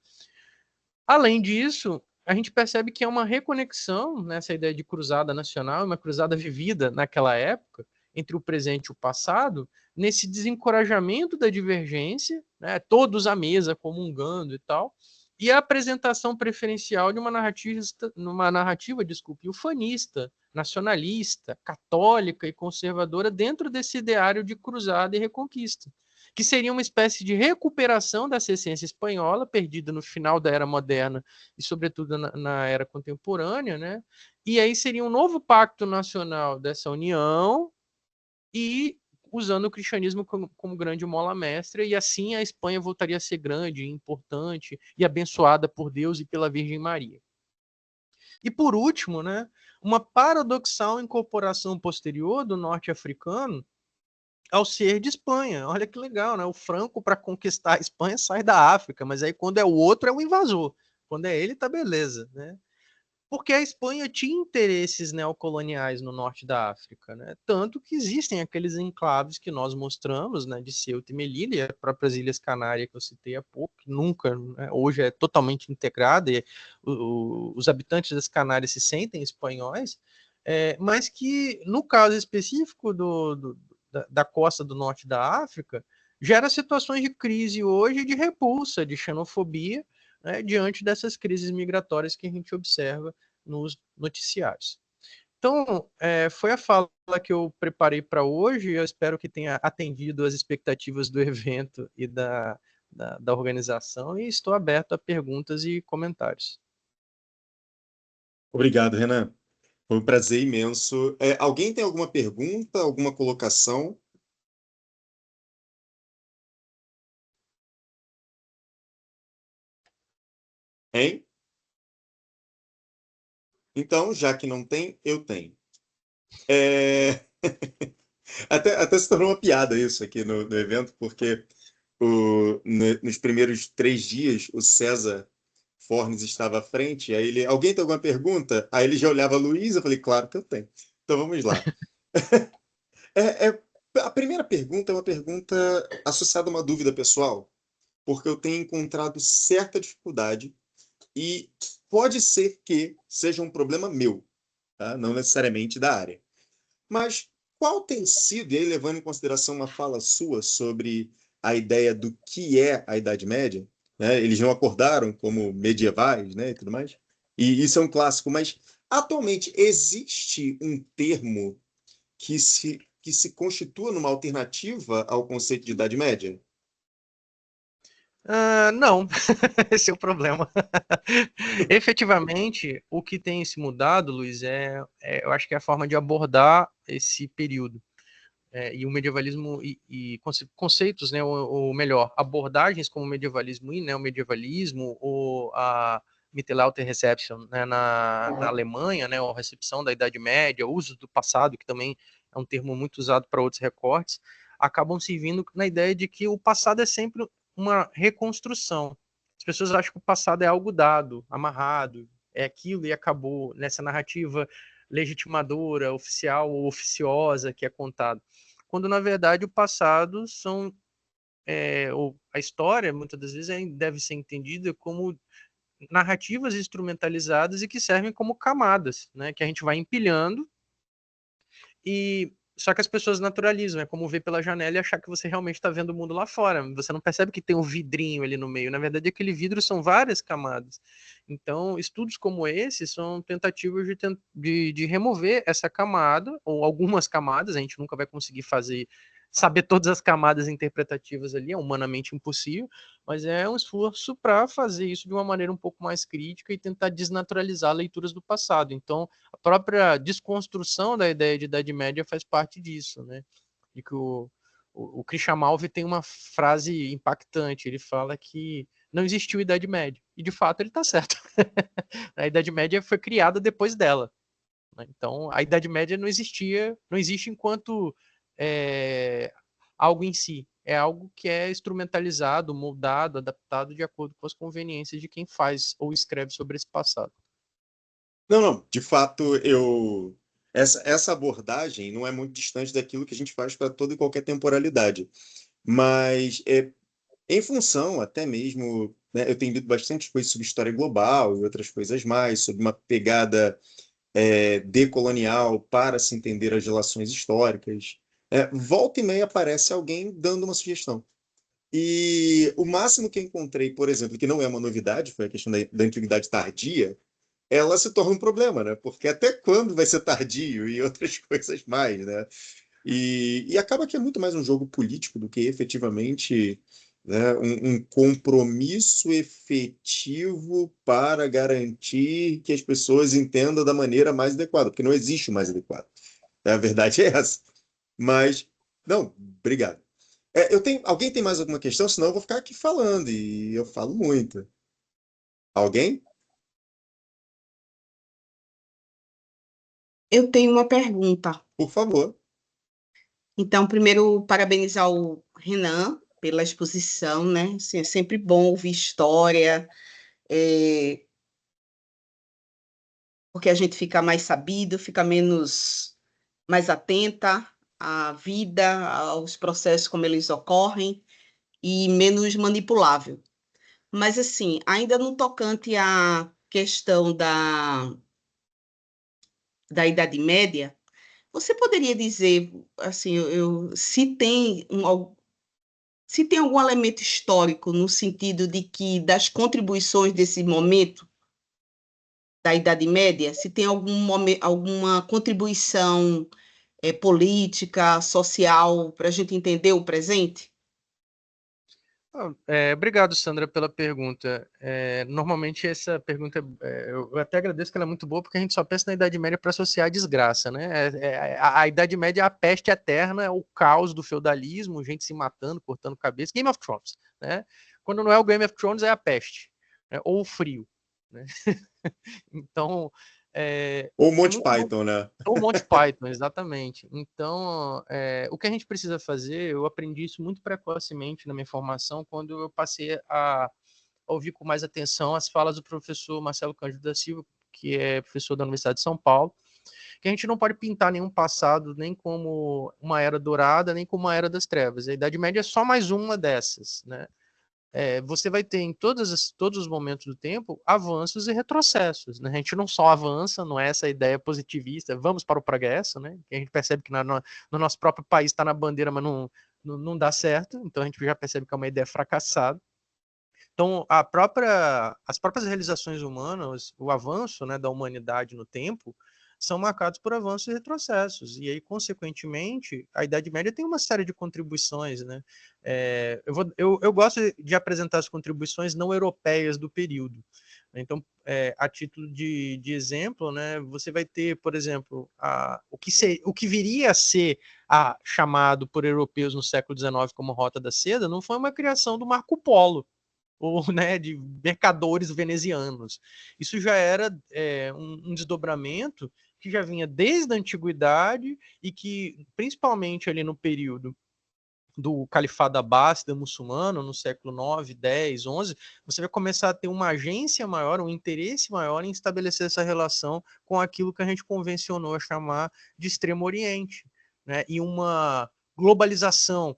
Além disso, a gente percebe que é uma reconexão nessa ideia de cruzada nacional, uma cruzada vivida naquela época, entre o presente e o passado, nesse desencorajamento da divergência, né, todos à mesa comungando e tal, e a apresentação preferencial de uma narrativa, desculpe, ufanista, nacionalista, católica e conservadora dentro desse ideário de cruzada e reconquista, que seria uma espécie de recuperação dessa essência espanhola, perdida no final da Era Moderna e, sobretudo, na Era Contemporânea, né? E aí seria um novo pacto nacional dessa união e usando o cristianismo como grande mola mestra, e assim a Espanha voltaria a ser grande, importante e abençoada por Deus e pela Virgem Maria. E por último, né, uma paradoxal incorporação posterior do norte-africano ao ser de Espanha. Olha que legal, né? O Franco, para conquistar a Espanha, sai da África, mas aí quando é o outro, é o invasor. Quando é ele, tá beleza, né? Porque a Espanha tinha interesses neocoloniais no norte da África, né? Tanto que existem aqueles enclaves que nós mostramos, né, de Ceuta e Melilla, e as próprias Ilhas Canárias que eu citei há pouco, que nunca, né, hoje é totalmente integrada, e os habitantes das Canárias se sentem espanhóis, mas que, no caso específico da costa do norte da África, gera situações de crise hoje, de repulsa, de xenofobia, né, diante dessas crises migratórias que a gente observa nos noticiários. Então, foi a fala que eu preparei para hoje, eu espero que tenha atendido às expectativas do evento e da organização, e estou aberto a perguntas e comentários. Obrigado, Renan. Foi um prazer imenso. Alguém tem alguma pergunta, alguma colocação? Hein? Então, já que não tem, eu tenho. É, até se tornou uma piada isso aqui no evento, porque nos primeiros 3 dias o César Fornes estava à frente, aí alguém tem alguma pergunta? Aí ele já olhava a Luísa, eu falei, claro que eu tenho. Então vamos lá. É, é- a primeira pergunta é uma pergunta associada a uma dúvida pessoal, porque eu tenho encontrado certa dificuldade e pode ser que seja um problema meu, tá? Não necessariamente da área. Mas qual tem sido, e aí levando em consideração uma fala sua sobre a ideia do que é a Idade Média, né? Eles não acordaram como medievais, né, e tudo mais. E isso é um clássico, mas atualmente existe um termo que se constitua numa alternativa ao conceito de Idade Média? Não, esse é o problema. Efetivamente, o que tem se mudado, Luiz, eu acho que é a forma de abordar esse período. E o medievalismo e conceitos, né, ou melhor, abordagens como o medievalismo e neomedievalismo, ou a Mittelalter-Reception, né, na Alemanha, né, ou a recepção da Idade Média, o uso do passado, que também é um termo muito usado para outros recortes, acabam se vindo na ideia de que o passado é sempre uma reconstrução. As pessoas acham que o passado é algo dado, amarrado, é aquilo e acabou nessa narrativa legitimadora, oficial ou oficiosa que é contada, quando na verdade o passado são ou a história, muitas das vezes, deve ser entendida como narrativas instrumentalizadas e que servem como camadas, né, que a gente vai empilhando, e só que as pessoas naturalizam, é como ver pela janela e achar que você realmente está vendo o mundo lá fora. Você não percebe que tem um vidrinho ali no meio. Na verdade, aquele vidro são várias camadas. Então, estudos como esse são tentativas de remover essa camada, ou algumas camadas, a gente nunca vai conseguir saber todas as camadas interpretativas ali, é humanamente impossível, mas é um esforço para fazer isso de uma maneira um pouco mais crítica e tentar desnaturalizar leituras do passado. Então, a própria desconstrução da ideia de Idade Média faz parte disso, né? E que o Christian Malve tem uma frase impactante, ele fala que não existiu Idade Média, e de fato ele está certo. A Idade Média foi criada depois dela, né? Então, a Idade Média não existia, não existe enquanto algo em si. É algo que é instrumentalizado, moldado, adaptado de acordo com as conveniências de quem faz ou escreve sobre esse passado. Não, de fato, essa abordagem não é muito distante daquilo que a gente faz para toda e qualquer temporalidade. Mas em função, até mesmo, né, eu tenho lido bastante coisas sobre história global e outras coisas mais, sobre uma pegada decolonial para se entender as relações históricas. Volta e meia aparece alguém dando uma sugestão. E o máximo que eu encontrei, por exemplo, que não é uma novidade, foi a questão da antiguidade tardia, ela se torna um problema, né? Porque até quando vai ser tardio e outras coisas mais, né? E acaba que é muito mais um jogo político do que efetivamente, né, um compromisso efetivo para garantir que as pessoas entendam da maneira mais adequada, porque não existe o mais adequado. A verdade é essa. Mas, não, obrigado. Alguém tem mais alguma questão? Senão eu vou ficar aqui falando e eu falo muito. Alguém? Eu tenho uma pergunta. Por favor. Então, primeiro, parabenizar o Renan pela exposição, né? Assim, é sempre bom ouvir história, porque a gente fica mais sabido, fica mais atenta à vida, aos processos como eles ocorrem e menos manipulável. Mas, assim, ainda no tocante à questão da Idade Média, você poderia dizer, assim, se tem algum elemento histórico no sentido de que das contribuições desse momento da Idade Média, se tem alguma contribuição política, social, para a gente entender o presente? Obrigado, Sandra, pela pergunta. Normalmente essa pergunta, eu até agradeço que ela é muito boa, porque a gente só pensa na Idade Média para associar a desgraça, né? A Idade Média é a peste eterna, é o caos do feudalismo, gente se matando, cortando cabeça. Game of Thrones, né? Quando não é o Game of Thrones, é a peste, né? Ou o frio, né? Então, Ou é Monty muito bom. Python, né? Ou Monty Python, exatamente. Então, o que a gente precisa fazer, eu aprendi isso muito precocemente na minha formação, quando eu passei a ouvir com mais atenção as falas do professor Marcelo Cândido da Silva, que é professor da Universidade de São Paulo, que a gente não pode pintar nenhum passado nem como uma era dourada, nem como uma era das trevas. A Idade Média é só mais uma dessas, né? Você vai ter em todos os momentos do tempo avanços e retrocessos, né? A gente não só avança, não é essa ideia positivista, vamos para o progresso, né? Que a gente percebe que no nosso próprio país está na bandeira, mas não dá certo, então a gente já percebe que é uma ideia fracassada. Então, as próprias realizações humanas, o avanço, né, da humanidade no tempo, são marcados por avanços e retrocessos. E aí, consequentemente, a Idade Média tem uma série de contribuições, né? Eu gosto de apresentar as contribuições não europeias do período. Então, a título de exemplo, né, você vai ter, por exemplo, o que viria a ser chamado por europeus no século XIX como Rota da Seda, não foi uma criação do Marco Polo, ou, né, de mercadores venezianos. Isso já era um desdobramento que já vinha desde a antiguidade e que, principalmente ali no período do Califado Abássida muçulmano, no século 9, 10, 11, você vai começar a ter uma agência maior, um interesse maior em estabelecer essa relação com aquilo que a gente convencionou a chamar de Extremo Oriente, né? E uma globalização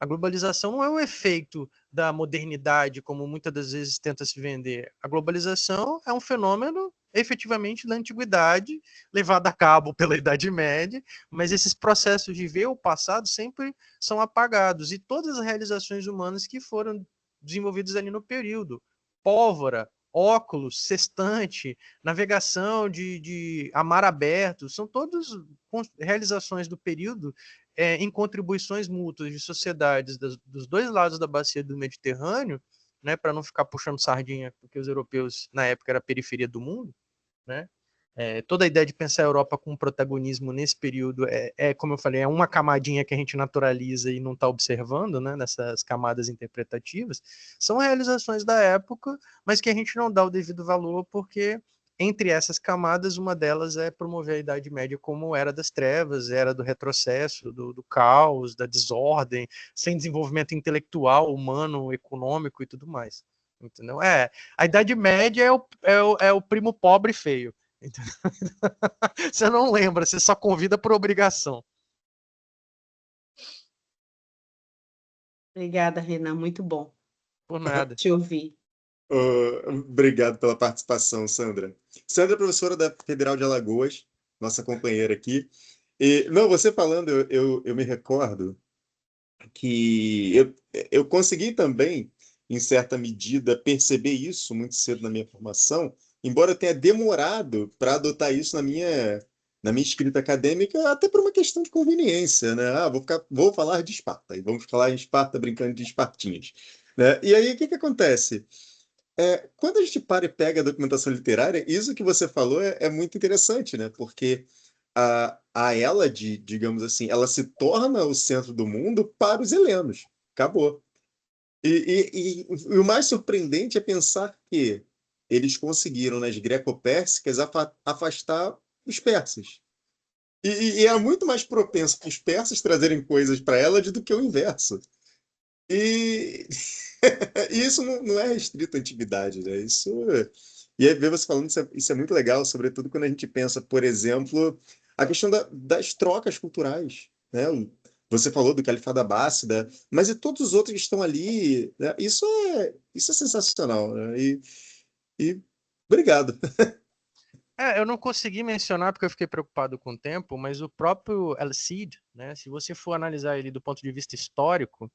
A globalização não é um efeito da modernidade, como muitas das vezes tenta se vender. A globalização é um fenômeno efetivamente da antiguidade, levado a cabo pela Idade Média, mas esses processos de ver o passado sempre são apagados, e todas as realizações humanas que foram desenvolvidas ali no período, pólvora, óculos, sextante, navegação de a mar aberto, são todas realizações do período em contribuições mútuas de sociedades dos dois lados da bacia do Mediterrâneo, né, para não ficar puxando sardinha, porque os europeus na época era a periferia do mundo, né? Toda a ideia de pensar a Europa com protagonismo nesse período como eu falei, é uma camadinha que a gente naturaliza e não está observando, né, nessas camadas interpretativas. São realizações da época, mas que a gente não dá o devido valor, porque entre essas camadas, uma delas é promover a Idade Média como era das trevas, era do retrocesso, do caos, da desordem, sem desenvolvimento intelectual, humano, econômico e tudo mais. Entendeu? A Idade Média é o primo pobre e feio. Entendeu? Você não lembra, você só convida por obrigação. Obrigada, Renan, muito bom Por nada. te ouvir. Obrigado pela participação, Sandra. Sandra é professora da Federal de Alagoas, nossa companheira aqui. E, não, você falando, eu me recordo que eu consegui também, em certa medida, perceber isso muito cedo na minha formação, embora eu tenha demorado para adotar isso na minha escrita acadêmica, até por uma questão de conveniência, né? Vou falar de Esparta, e vamos falar em Esparta brincando de espartinhas. Né? E aí, o que acontece? Quando a gente para e pega a documentação literária, isso que você falou é muito interessante, né? Porque a Hélade, digamos assim, ela se torna o centro do mundo para os helenos. Acabou. E o mais surpreendente é pensar que eles conseguiram, nas greco-pérsicas, afastar os persas. E é muito mais propenso que os persas trazerem coisas para Hélade do que o inverso. E, e isso não é restrito à antiguidade, né? E aí ver você falando isso é muito legal, sobretudo quando a gente pensa, por exemplo, a questão das trocas culturais, né? Você falou do Califado Abássida, mas e todos os outros que estão ali, né? Isso é sensacional, né? E obrigado. Eu não consegui mencionar porque eu fiquei preocupado com o tempo, mas o próprio El Cid, né, se você for analisar ele do ponto de vista histórico,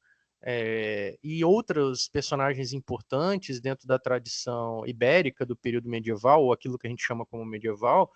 e outros personagens importantes dentro da tradição ibérica do período medieval, ou aquilo que a gente chama como medieval,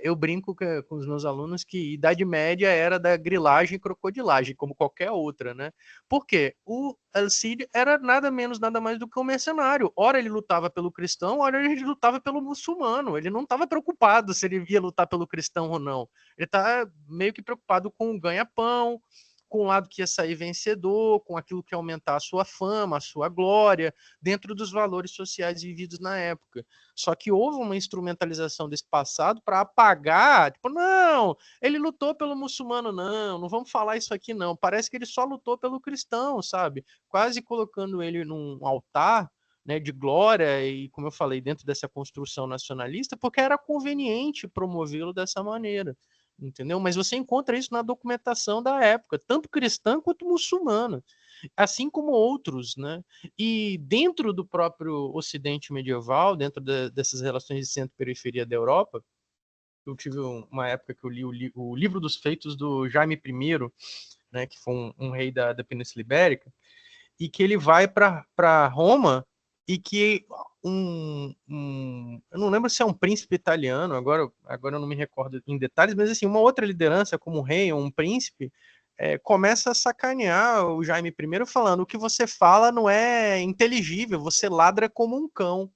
eu brinco com os meus alunos que Idade Média era da grilagem e crocodilagem, como qualquer outra, né? Por quê? O El Cid era nada menos, nada mais do que um mercenário. Ora ele lutava pelo cristão, ora ele lutava pelo muçulmano. Ele não estava preocupado se ele ia lutar pelo cristão ou não. Ele está meio que preocupado com o ganha-pão, com o lado que ia sair vencedor, com aquilo que ia aumentar a sua fama, a sua glória, dentro dos valores sociais vividos na época. Só que houve uma instrumentalização desse passado para apagar, tipo, não, ele lutou pelo muçulmano, não vamos falar isso aqui não. Parece que ele só lutou pelo cristão, sabe? Quase colocando ele num altar, né, de glória e, como eu falei, dentro dessa construção nacionalista, porque era conveniente promovê-lo dessa maneira. Entendeu? Mas você encontra isso na documentação da época, tanto cristã quanto muçulmana, assim como outros, né? E dentro do próprio Ocidente medieval, dentro dessas relações de centro-periferia da Europa, eu tive uma época que eu li o livro dos feitos do Jaime I, né, que foi um rei da Península Ibérica, e que ele vai para Roma e que eu não lembro se é um príncipe italiano, agora eu não me recordo em detalhes, mas assim, uma outra liderança, como um rei ou um príncipe, começa a sacanear o Jaime I falando: o que você fala não é inteligível, você ladra como um cão.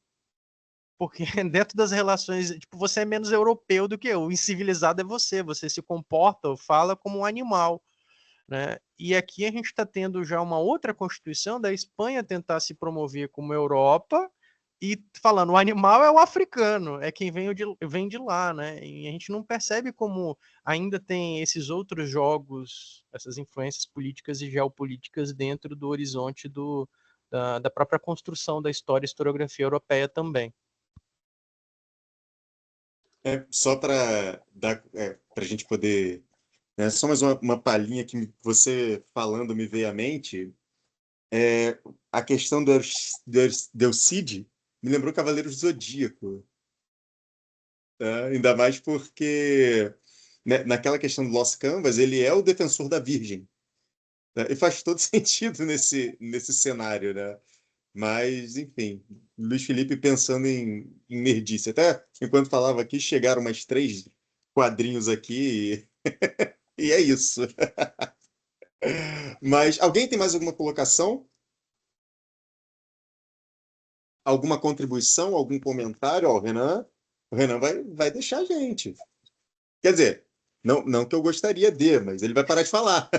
Porque dentro das relações, tipo, você é menos europeu do que eu, o incivilizado é você se comporta ou fala como um animal. Né? E aqui a gente está tendo já uma outra constituição da Espanha tentar se promover como Europa e falando o animal é o africano, é quem vem de lá, né? E a gente não percebe como ainda tem esses outros jogos, essas influências políticas e geopolíticas dentro do horizonte da própria construção da história e historiografia europeia também. Só para a gente poder né? Só mais uma palhinha que você falando me veio à mente. A questão do Elcide me lembrou Cavaleiros do Zodíaco, tá? Ainda mais porque, né, naquela questão do Lost Canvas, ele é o defensor da Virgem, né? E faz todo sentido nesse cenário, né? Mas, enfim, Luiz Felipe pensando em nerdice. Até enquanto falava aqui, chegaram mais 3 quadrinhos aqui e é isso. Mas alguém tem mais alguma colocação? Alguma contribuição? Algum comentário? Ó, o Renan vai deixar a gente. Quer dizer, não que eu gostaria de, mas ele vai parar de falar.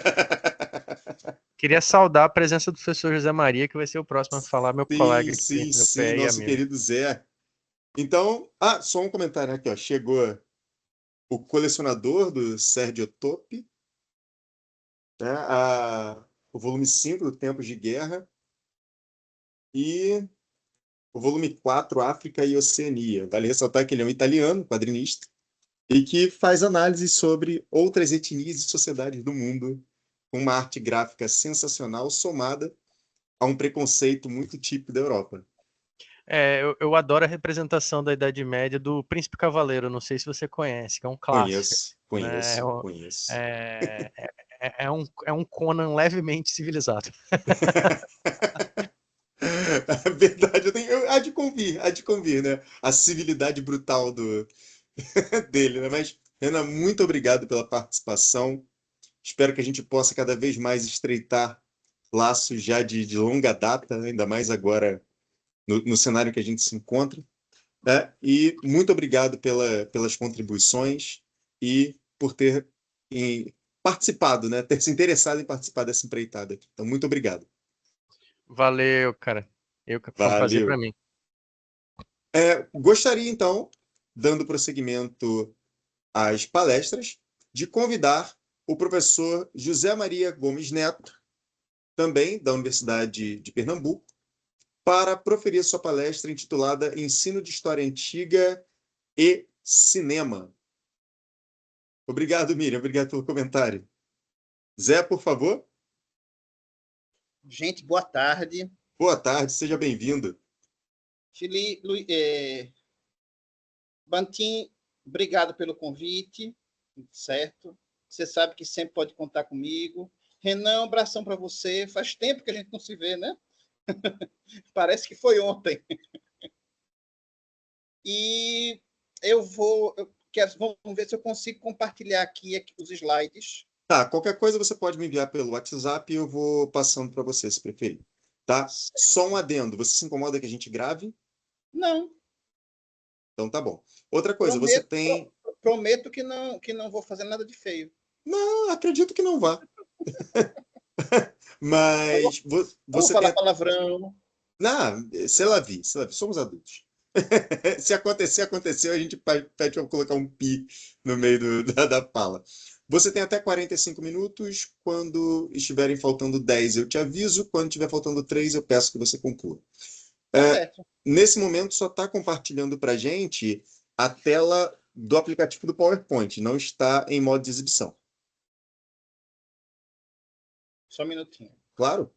Queria saudar a presença do professor José Maria, que vai ser o próximo a falar, meu colega Sim, aqui, sim, meu sim, pé e nosso amigo. querido Zé. Então, só um comentário aqui, ó. Chegou o colecionador do Sérgio Topi, né? O volume 5 do Tempos de Guerra e o volume 4, África e Oceania. Vale ressaltar que ele é um italiano, quadrinista, e que faz análises sobre outras etnias e sociedades do mundo, com uma arte gráfica sensacional, somada a um preconceito muito típico da Europa. Eu adoro a representação da Idade Média do Príncipe Cavaleiro, não sei se você conhece, que é um clássico. Conheço, Né? conheço, conheço. É um Conan levemente civilizado. É verdade, há de convir, né? A civilidade brutal dele, né? Mas, Renan, muito obrigado pela participação. Espero que a gente possa cada vez mais estreitar laços já de longa data, ainda mais agora no cenário que a gente se encontra. Né? E muito obrigado pelas contribuições e por ter participado, né? Ter se interessado em participar dessa empreitada aqui. Então, muito obrigado. Valeu, cara. Foi um prazer para Valeu. mim. Gostaria, então, dando prosseguimento às palestras, de convidar o professor José Maria Gomes Neto, também da Universidade de Pernambuco, para proferir sua palestra intitulada Ensino de História Antiga e Cinema. Obrigado, Miriam. Obrigado pelo comentário. Zé, por favor. Gente, boa tarde. Boa tarde, seja bem-vindo. Bantim, obrigado pelo convite, certo? Você sabe que sempre pode contar comigo. Renan, um abração para você. Faz tempo que a gente não se vê, né? Parece que foi ontem. E vamos ver se eu consigo compartilhar aqui os slides. Tá, qualquer coisa você pode me enviar pelo WhatsApp e eu vou passando para você, se preferir. Tá? Só um adendo. Você se incomoda que a gente grave? Não. Então tá bom. Outra coisa, você tem... Prometo que não vou fazer nada de feio. Não, acredito que não vá. Mas Vou você falar tem... palavrão. Não, sei lá, somos adultos. Se acontecer, aconteceu, a gente pede para colocar um pi no meio da fala. Você tem até 45 minutos. Quando estiverem faltando 10, eu te aviso. Quando estiver faltando 3, eu peço que você conclua. Tá certo. Nesse momento, só está compartilhando para a gente a tela do aplicativo do PowerPoint. Não está em modo de exibição. Só um minutinho. Claro?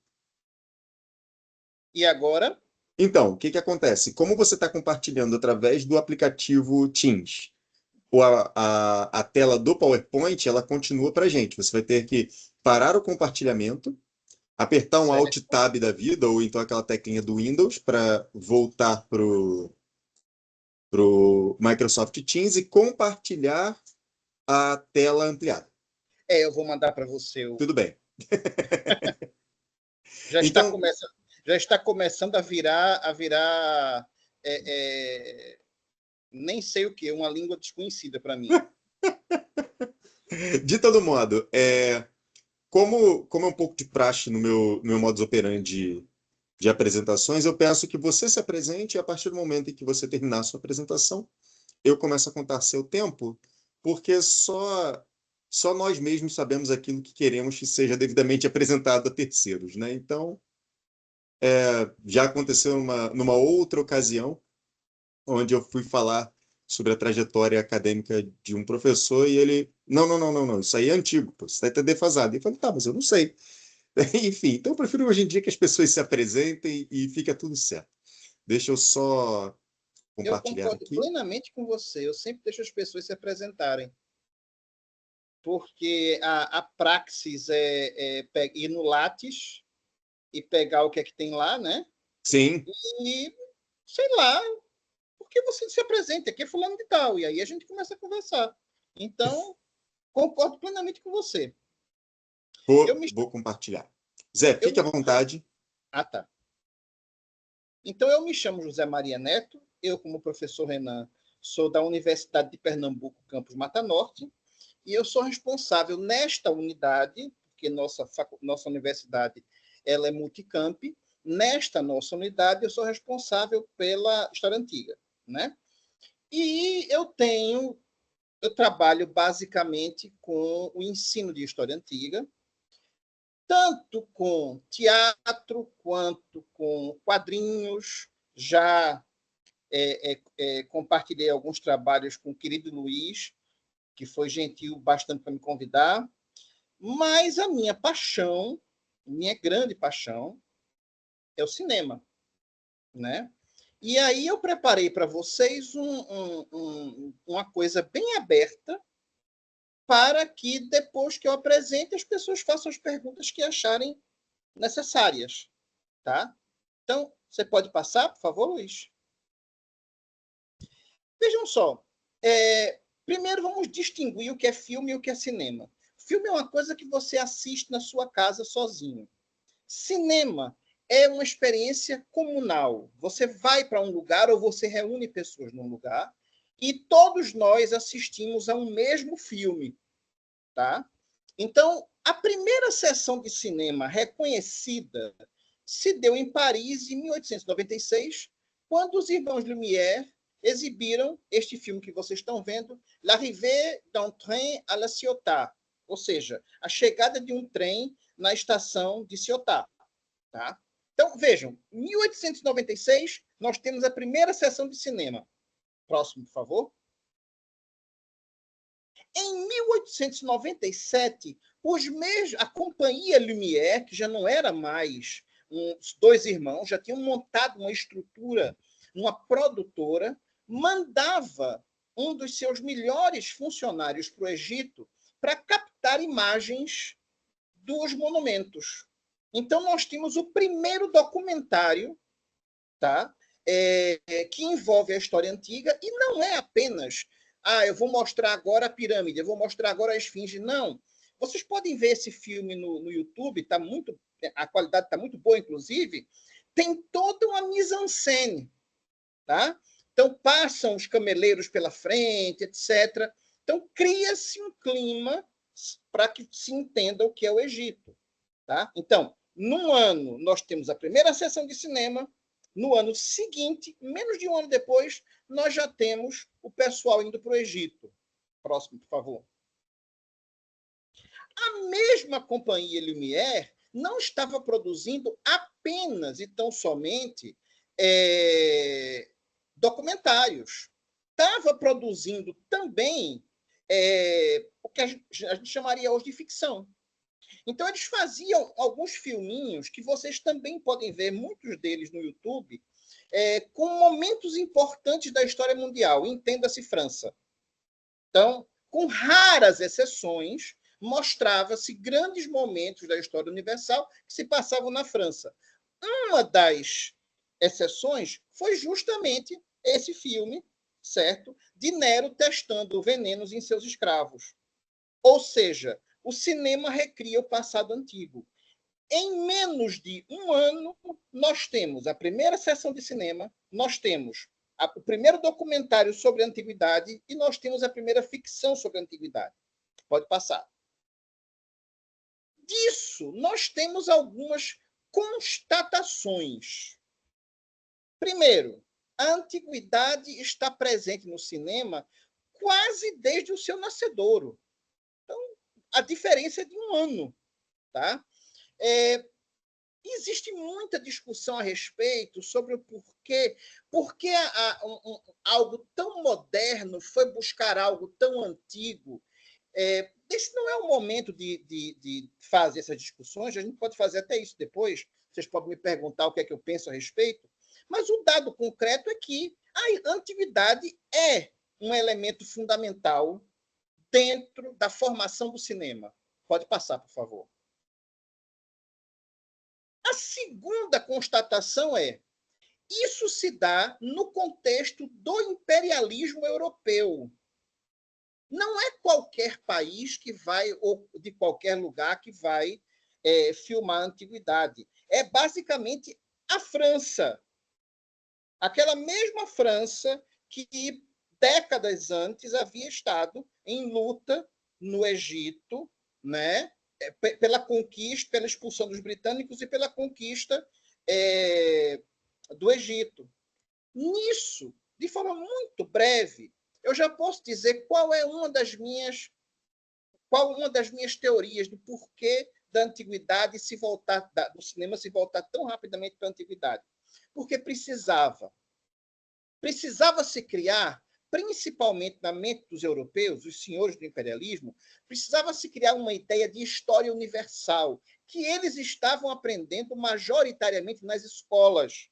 E agora? Então, o que acontece? Como você está compartilhando através do aplicativo Teams, ou a tela do PowerPoint, ela continua para a gente. Você vai ter que parar o compartilhamento, apertar um Alt Tab da vida, ou então aquela teclinha do Windows, para voltar para o Microsoft Teams e compartilhar a tela ampliada. Eu vou mandar para você. Tudo bem. Já Então, está começando a virar nem sei o que, uma língua desconhecida para mim. de todo modo, como é um pouco de praxe no meu modus operandi de apresentações, eu peço que você se apresente e a partir do momento em que você terminar a sua apresentação, eu começo a contar seu tempo, porque só nós mesmos sabemos aquilo que queremos que seja devidamente apresentado a terceiros, né? Então, já aconteceu numa outra ocasião, onde eu fui falar sobre a trajetória acadêmica de um professor e ele, não, isso aí é antigo, pô, isso aí está defasado. E eu falei, tá, mas eu não sei. Enfim, então eu prefiro hoje em dia que as pessoas se apresentem e fica tudo certo. Deixa eu só Eu compartilhar concordo aqui. plenamente com você. Eu sempre deixo as pessoas se apresentarem. Porque a praxis é ir no Lattes e pegar o que é que tem lá, né? Sim, E, sei lá, por que você se apresenta? Aqui é fulano de tal. E aí a gente começa a conversar. Então, concordo plenamente com você. Eu me, vou compartilhar. Zé, eu fique à me chamo... vontade. Ah, tá. Então, eu me chamo José Maria Neto. Eu, como professor Renan, sou da Universidade de Pernambuco, campus Mata Norte. E eu sou responsável nesta unidade, porque nossa universidade ela é multicamp. Nesta nossa unidade, eu sou responsável pela História Antiga, né? E eu trabalho basicamente com o ensino de História Antiga, tanto com teatro quanto com quadrinhos. Já compartilhei alguns trabalhos com o querido Luiz, que foi gentil bastante para me convidar. Mas a minha paixão, minha grande paixão, é o cinema, né? E aí eu preparei para vocês uma coisa bem aberta para que depois que eu apresente as pessoas façam as perguntas que acharem necessárias, tá? Então, você pode passar, por favor, Luiz? Vejam só, primeiro vamos distinguir o que é filme e o que é cinema. Filme é uma coisa que você assiste na sua casa sozinho. Cinema é uma experiência comunal. Você vai para um lugar ou você reúne pessoas num lugar e todos nós assistimos a um mesmo filme, tá? Então, a primeira sessão de cinema reconhecida se deu em Paris em 1896, quando os irmãos Lumière exibiram este filme que vocês estão vendo, L'arrivée d'un train à la Ciotat, ou seja, a chegada de um trem na estação de Ciotat. Tá? Então, vejam, em 1896, nós temos a primeira sessão de cinema. Próximo, por favor. Em 1897, a Companhia Lumière, que já não era mais uns dois irmãos, já tinham montado uma estrutura, uma produtora, mandava um dos seus melhores funcionários para o Egito para captar imagens dos monumentos. Então, nós tínhamos o primeiro documentário, tá? Que envolve a história antiga, e não é apenas, eu vou mostrar agora a pirâmide, eu vou mostrar agora a esfinge. Não. Vocês podem ver esse filme no YouTube, a qualidade está muito boa, inclusive. Tem toda uma mise-en-scène, tá? Então, passam os cameleiros pela frente, etc. Então, cria-se um clima para que se entenda o que é o Egito. Tá? Então, num ano, nós temos a primeira sessão de cinema. No ano seguinte, menos de um ano depois, nós já temos o pessoal indo para o Egito. Próximo, por favor. A mesma companhia Lumière não estava produzindo apenas e tão somente documentários. Estava produzindo também o que a gente chamaria hoje de ficção. Então, eles faziam alguns filminhos que vocês também podem ver, muitos deles no YouTube, com momentos importantes da história mundial, entenda-se França. Então, com raras exceções, mostrava-se grandes momentos da história universal que se passavam na França. Uma das exceções foi justamente esse filme, certo? De Nero testando venenos em seus escravos. Ou seja, o cinema recria o passado antigo. Em menos de um ano, nós temos a primeira sessão de cinema, nós temos o primeiro documentário sobre a antiguidade e nós temos a primeira ficção sobre a antiguidade. Pode passar. Disso, nós temos algumas constatações. Primeiro, a antiguidade está presente no cinema quase desde o seu nascedouro. Então, a diferença é de um ano. Tá? existe muita discussão a respeito sobre o porquê. Por que algo tão moderno foi buscar algo tão antigo? Esse não é o momento de fazer essas discussões, a gente pode fazer até isso depois, vocês podem me perguntar o que é que eu penso a respeito, mas o dado concreto é que a antiguidade é um elemento fundamental dentro da formação do cinema. Pode passar, por favor. A segunda constatação é: isso se dá no contexto do imperialismo europeu. Não é qualquer país que vai, ou de qualquer lugar que vai filmar a antiguidade. É basicamente a França. Aquela mesma França que décadas antes havia estado em luta no Egito, né, pela conquista, pela expulsão dos britânicos e pela conquista do Egito. Nisso, de forma muito breve, eu já posso dizer qual é uma das minhas teorias do porquê da antiguidade se voltar, do cinema se voltar tão rapidamente para a antiguidade. Porque precisava se criar, principalmente na mente dos europeus, os senhores do imperialismo, precisava se criar uma ideia de história universal, que eles estavam aprendendo majoritariamente nas escolas.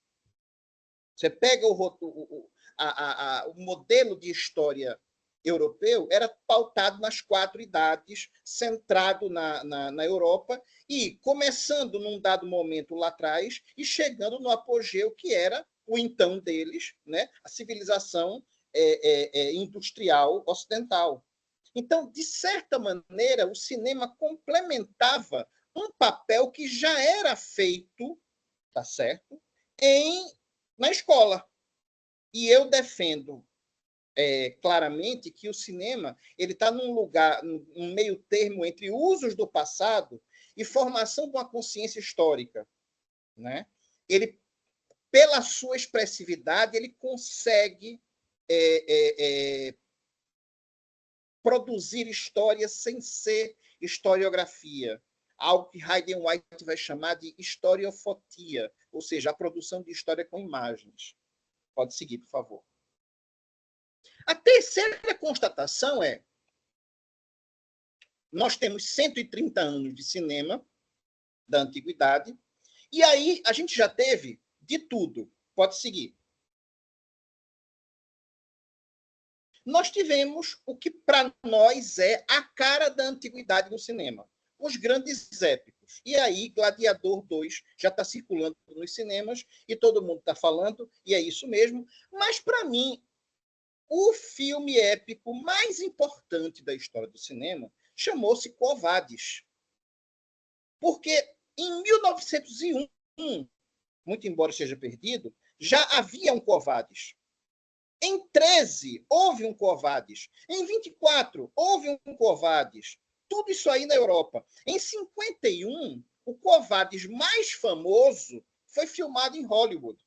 Você pega o modelo de história europeu, era pautado nas 4 idades, centrado na Europa, e começando num dado momento lá atrás e chegando no apogeu que era o então deles, né? A civilização industrial ocidental. Então, de certa maneira, o cinema complementava um papel que já era feito, tá certo, na escola. E eu defendo claramente que o cinema ele está num lugar, num meio termo entre usos do passado e formação de uma consciência histórica, né? Ele, pela sua expressividade, ele consegue produzir história sem ser historiografia. Algo que Hayden White vai chamar de historiofotia, ou seja, a produção de história com imagens. Pode seguir, por favor. A terceira constatação é: nós temos 130 anos de cinema da antiguidade, e aí a gente já teve de tudo. Pode seguir. Nós tivemos o que para nós é a cara da antiguidade no cinema, os grandes épicos. E aí, Gladiador 2 já está circulando nos cinemas e todo mundo está falando, e é isso mesmo. Mas, para mim, o filme épico mais importante da história do cinema chamou-se Quo Vadis. Porque em 1901, muito embora esteja perdido, já havia um Quo Vadis. Em 13, houve um Quo Vadis. Em 24, houve um Quo Vadis. Tudo isso aí na Europa. Em 51, o Quo Vadis mais famoso foi filmado em Hollywood,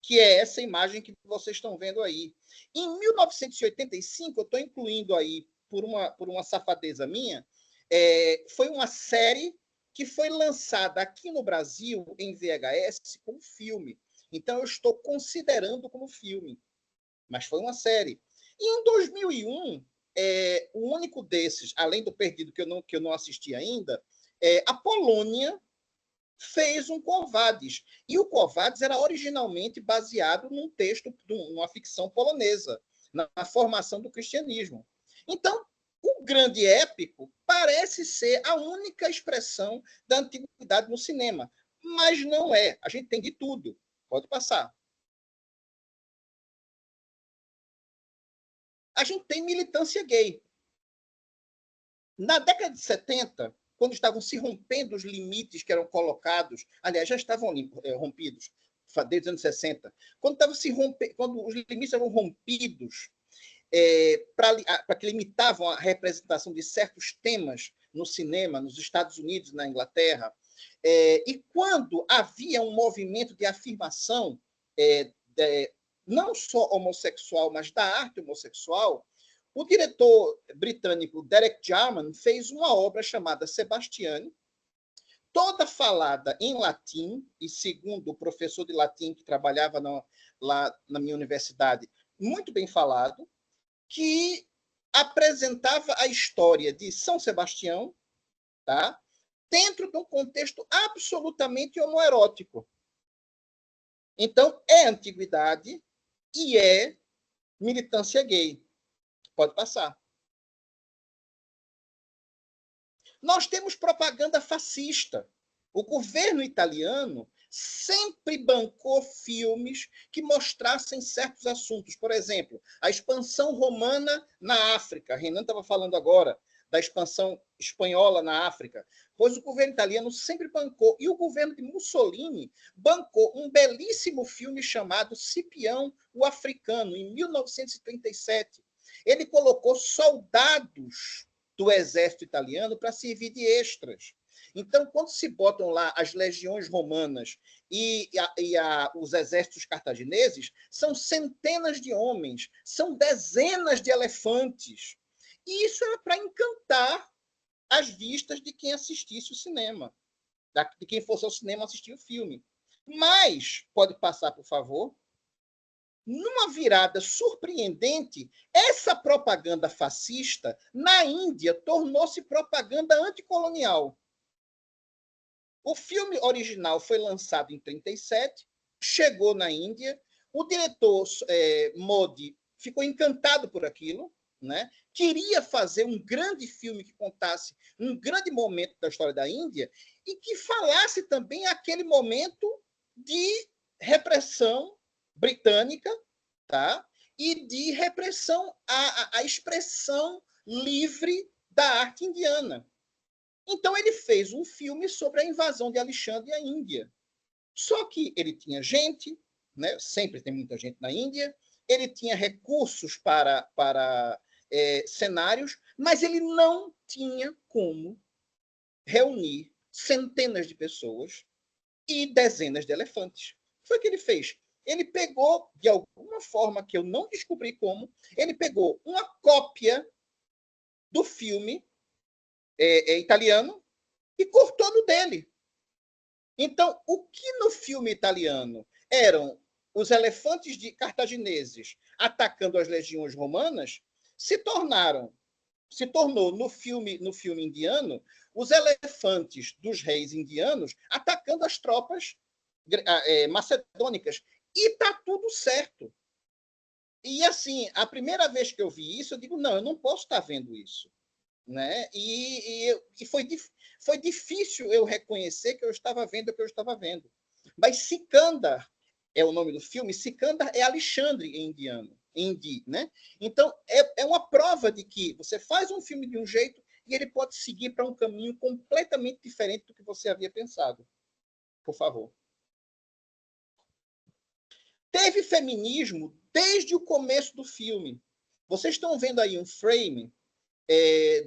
que é essa imagem que vocês estão vendo aí. Em 1985, eu estou incluindo aí, por uma safadeza minha, foi uma série que foi lançada aqui no Brasil em VHS como filme. Então, eu estou considerando como filme. Mas foi uma série. E em 2001, o único desses, além do Perdido, que eu não assisti ainda, a Polônia fez um Quo Vadis. E o Quo Vadis era originalmente baseado num texto, numa ficção polonesa, na formação do cristianismo. Então, o grande épico parece ser a única expressão da antiguidade no cinema. Mas não é. A gente tem de tudo. Pode passar. A gente tem militância gay. Na década de 70, quando estavam se rompendo os limites que eram colocados, aliás, já estavam rompidos desde os anos 60, quando os limites eram rompidos para que limitavam a representação de certos temas no cinema, nos Estados Unidos, na Inglaterra, e quando havia um movimento de afirmação não só homossexual, mas da arte homossexual, o diretor britânico Derek Jarman fez uma obra chamada Sebastiane, toda falada em latim, e segundo o professor de latim que trabalhava lá na minha universidade, muito bem falado, que apresentava a história de São Sebastião, tá? Dentro de um contexto absolutamente homoerótico. Então, é antiguidade e é militância gay. Pode passar. Nós temos propaganda fascista. O governo italiano sempre bancou filmes que mostrassem certos assuntos. Por exemplo, a expansão romana na África. Renan estava falando agora da expansão espanhola na África. Pois o governo italiano sempre bancou. E o governo de Mussolini bancou um belíssimo filme chamado Cipião, o Africano, em 1937. Ele colocou soldados do exército italiano para servir de extras. Então, quando se botam lá as legiões romanas e os exércitos cartagineses, são centenas de homens, são dezenas de elefantes. E isso era para encantar as vistas de quem assistisse o cinema, de quem fosse ao cinema assistir o filme. Mas, pode passar, por favor, numa virada surpreendente, essa propaganda fascista na Índia tornou-se propaganda anticolonial. O filme original foi lançado em 1937, chegou na Índia, o diretor Modi ficou encantado por aquilo, né? Queria fazer um grande filme que contasse um grande momento da história da Índia e que falasse também aquele momento de repressão britânica, tá? E de repressão à expressão livre da arte indiana. Então, ele fez um filme sobre a invasão de Alexandre à Índia. Só que ele tinha gente, né? Sempre tem muita gente na Índia, ele tinha recursos para cenários, mas ele não tinha como reunir centenas de pessoas e dezenas de elefantes. O que foi que ele fez? Ele pegou, de alguma forma que eu não descobri como, ele pegou uma cópia do filme italiano e cortou no dele. Então, o que no filme italiano eram os elefantes cartagineses atacando as legiões romanas, se tornou no filme indiano os elefantes dos reis indianos atacando as tropas macedônicas. E está tudo certo. E, assim, a primeira vez que eu vi isso, eu digo, não, eu não posso estar vendo isso. Né? E foi difícil eu reconhecer que eu estava vendo o que eu estava vendo. Mas Sikandar é o nome do filme. Sikandar é Alexandre em indiano, em hindi, né? Então, é uma prova de que você faz um filme de um jeito e ele pode seguir para um caminho completamente diferente do que você havia pensado. Por favor. Teve feminismo desde o começo do filme. Vocês estão vendo aí um frame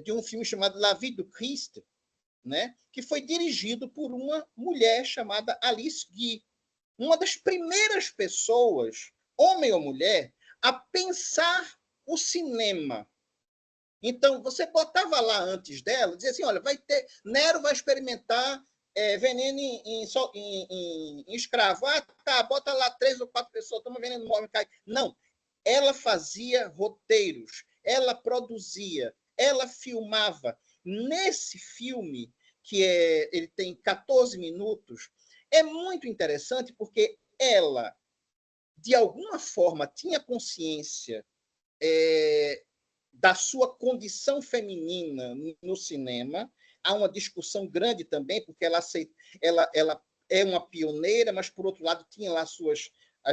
de um filme chamado La Vie du Christ, né? Que foi dirigido por uma mulher chamada Alice Guy, uma das primeiras pessoas, homem ou mulher, a pensar o cinema. Então, você botava lá antes dela, dizia assim, olha, Nero vai experimentar veneno em escravo. Ah, tá, bota lá 3 ou 4 pessoas, toma veneno, morre, cai. Não, ela fazia roteiros, ela produzia, ela filmava. Nesse filme, ele tem 14 minutos, é muito interessante porque ela, de alguma forma, tinha consciência da sua condição feminina no cinema. Há uma discussão grande também, porque ela é uma pioneira, mas, por outro lado, tinha lá as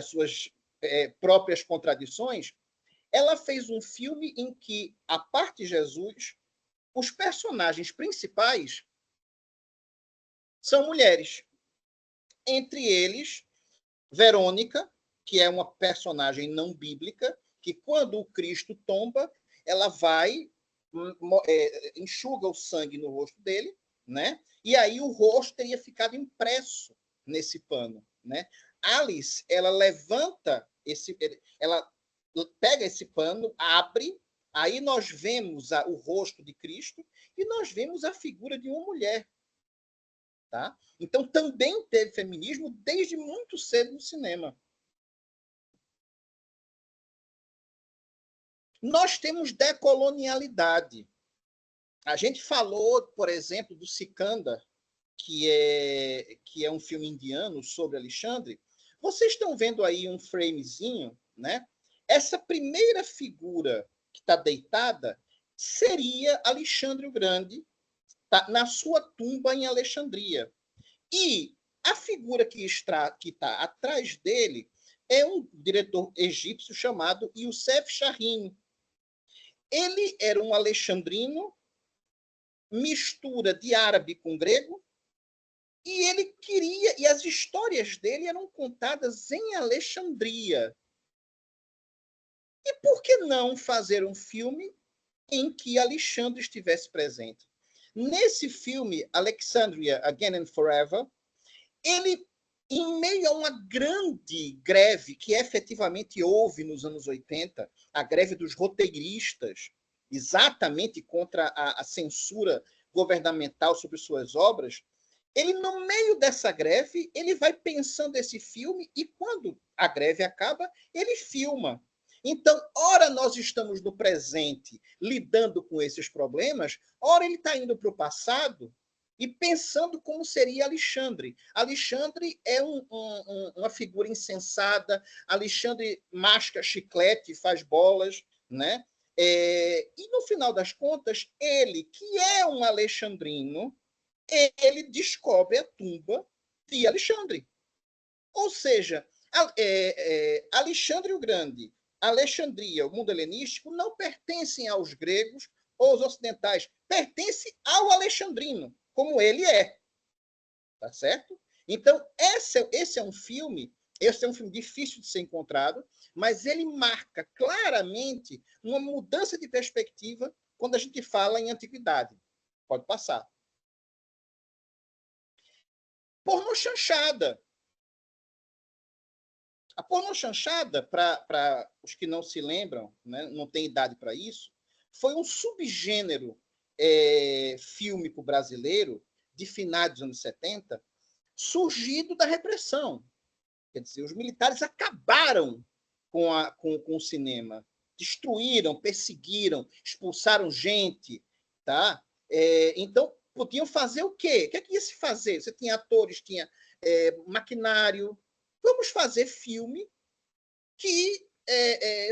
suas próprias contradições. Ela fez um filme em que, a parte de Jesus, os personagens principais são mulheres. Entre eles, Verônica, que é uma personagem não bíblica, que quando o Cristo tomba, ela vai, enxuga o sangue no rosto dele, né? E aí o rosto teria ficado impresso nesse pano, né? Alice, ela levanta ela pega esse pano, abre, aí nós vemos o rosto de Cristo e nós vemos a figura de uma mulher. Tá? Então, também teve feminismo desde muito cedo no cinema. Nós temos decolonialidade. A gente falou, por exemplo, do Sikandar, que é um filme indiano sobre Alexandre. Vocês estão vendo aí um framezinho, né? Essa primeira figura que está deitada seria Alexandre o Grande, tá, na sua tumba em Alexandria. E a figura que está atrás dele é um diretor egípcio chamado Youssef Chahine. Ele era um alexandrino, mistura de árabe com grego, e ele queria, e as histórias dele eram contadas em Alexandria. E por que não fazer um filme em que Alexandre estivesse presente? Nesse filme, Alexandria Again and Forever, ele, em meio a uma grande greve que efetivamente houve nos anos 80, a greve dos roteiristas, exatamente contra a censura governamental sobre suas obras, ele, no meio dessa greve, ele vai pensando esse filme e, quando a greve acaba, ele filma. Então, ora nós estamos no presente lidando com esses problemas, ora ele está indo para o passado e pensando como seria Alexandre. Alexandre é uma figura insensada, Alexandre masca chiclete, faz bolas, né? E, no final das contas, ele, que é um alexandrino, ele descobre a tumba de Alexandre. Ou seja, Alexandre o Grande, Alexandria, o mundo helenístico, não pertencem aos gregos ou aos ocidentais, pertence ao alexandrino, como ele é. Tá certo? Então, esse é um filme difícil de ser encontrado, mas ele marca claramente uma mudança de perspectiva quando a gente fala em antiguidade. Pode passar. Pornochanchada. A pornochanchada, para os que não se lembram, né, não tem idade para isso, foi um subgênero fílmico brasileiro de finais dos anos 70, surgido da repressão. Quer dizer, os militares acabaram com o cinema, destruíram, perseguiram, expulsaram gente, tá? Então, podiam fazer o quê? O que é que ia se fazer? Você tinha atores, tinha maquinário. Vamos fazer filme que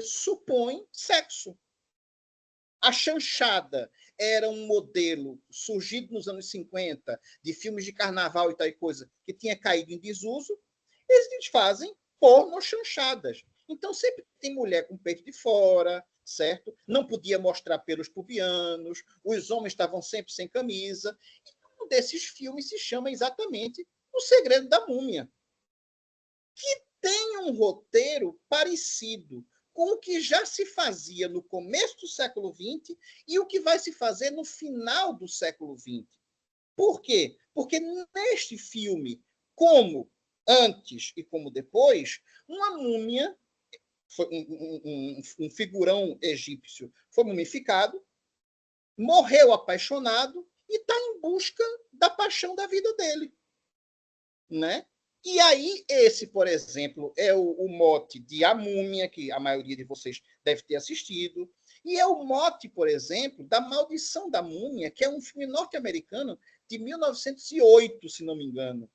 supõe sexo. A chanchada era um modelo surgido nos anos 50 de filmes de carnaval e tal coisa que tinha caído em desuso. Eles fazem pornochanchadas. Então, sempre tem mulher com o peito de fora, certo? Não podia mostrar pelos pubianos, os homens estavam sempre sem camisa. E um desses filmes se chama exatamente O Segredo da Múmia, que tem um roteiro parecido com o que já se fazia no começo do século XX e o que vai se fazer no final do século XX. Por quê? Porque neste filme, como antes e como depois, uma múmia, um figurão egípcio, foi mumificado, morreu apaixonado e está em busca da paixão da vida dele. Né? E aí, esse, por exemplo, é o mote de A Múmia, que a maioria de vocês deve ter assistido, e é o mote, por exemplo, da Maldição da Múmia, que é um filme norte-americano de 1908, se não me engano.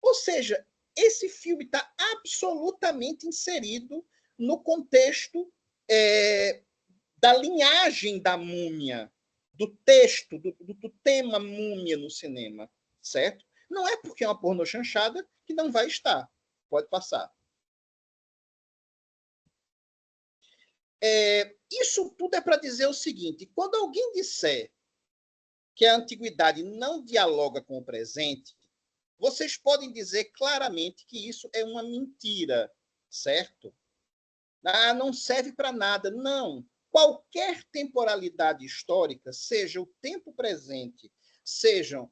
Ou seja, esse filme está absolutamente inserido no contexto da linhagem da múmia, do texto, do tema múmia no cinema, certo? Não é porque é uma pornochanchada que não vai estar. Pode passar. Isso tudo é para dizer o seguinte: quando alguém disser que a antiguidade não dialoga com o presente, vocês podem dizer claramente que isso é uma mentira, certo? Ah, não serve para nada. Não. Qualquer temporalidade histórica, seja o tempo presente, sejam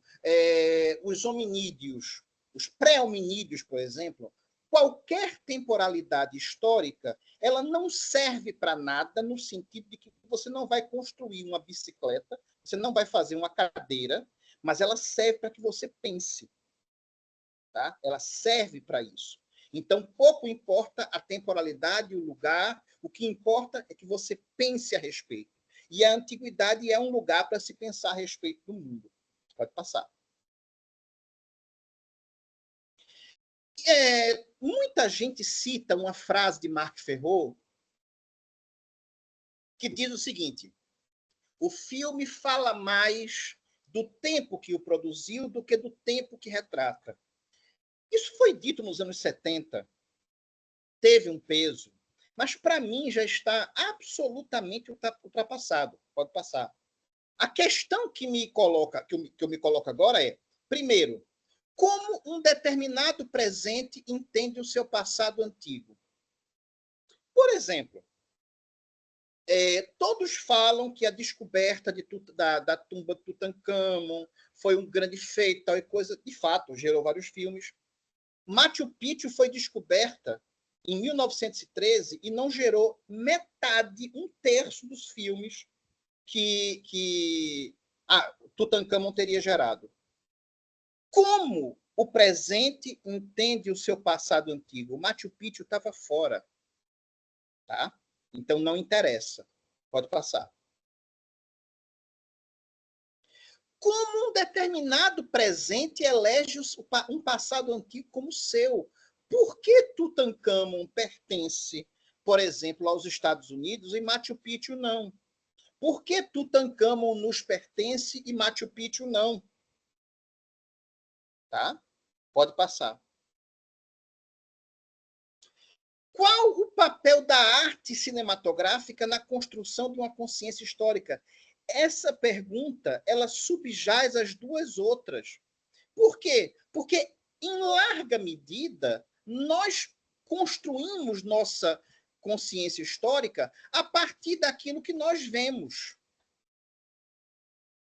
os hominídeos, os pré-hominídeos, por exemplo, qualquer temporalidade histórica, ela não serve para nada no sentido de que você não vai construir uma bicicleta, você não vai fazer uma cadeira, mas ela serve para que você pense. Tá? Ela serve para isso. Então, pouco importa a temporalidade e o lugar, o que importa é que você pense a respeito. E a antiguidade é um lugar para se pensar a respeito do mundo. Pode passar. Muita gente cita uma frase de Marc Ferrot que diz o seguinte: o filme fala mais do tempo que o produziu do que do tempo que retrata. Isso foi dito nos anos 70, teve um peso, mas para mim já está absolutamente ultrapassado. Pode passar. A questão que eu me coloco agora é, primeiro, como um determinado presente entende o seu passado antigo? Por exemplo, todos falam que a descoberta da tumba de Tutancâmon foi um grande feito, tal e coisa. De fato, gerou vários filmes. Machu Picchu foi descoberta em 1913 e não gerou metade, um terço dos filmes que Tutancâmon teria gerado. Como o presente entende o seu passado antigo? O Machu Picchu estava fora. Tá? Então, não interessa. Pode passar. Como um determinado presente elege um passado antigo como seu? Por que Tutancâmon pertence, por exemplo, aos Estados Unidos e Machu Picchu não? Por que Tutancâmon nos pertence e Machu Picchu não? Tá? Pode passar. Qual o papel da arte cinematográfica na construção de uma consciência histórica? Essa pergunta, ela subjaz as duas outras. Por quê? Porque, em larga medida, nós construímos nossa consciência histórica a partir daquilo que nós vemos.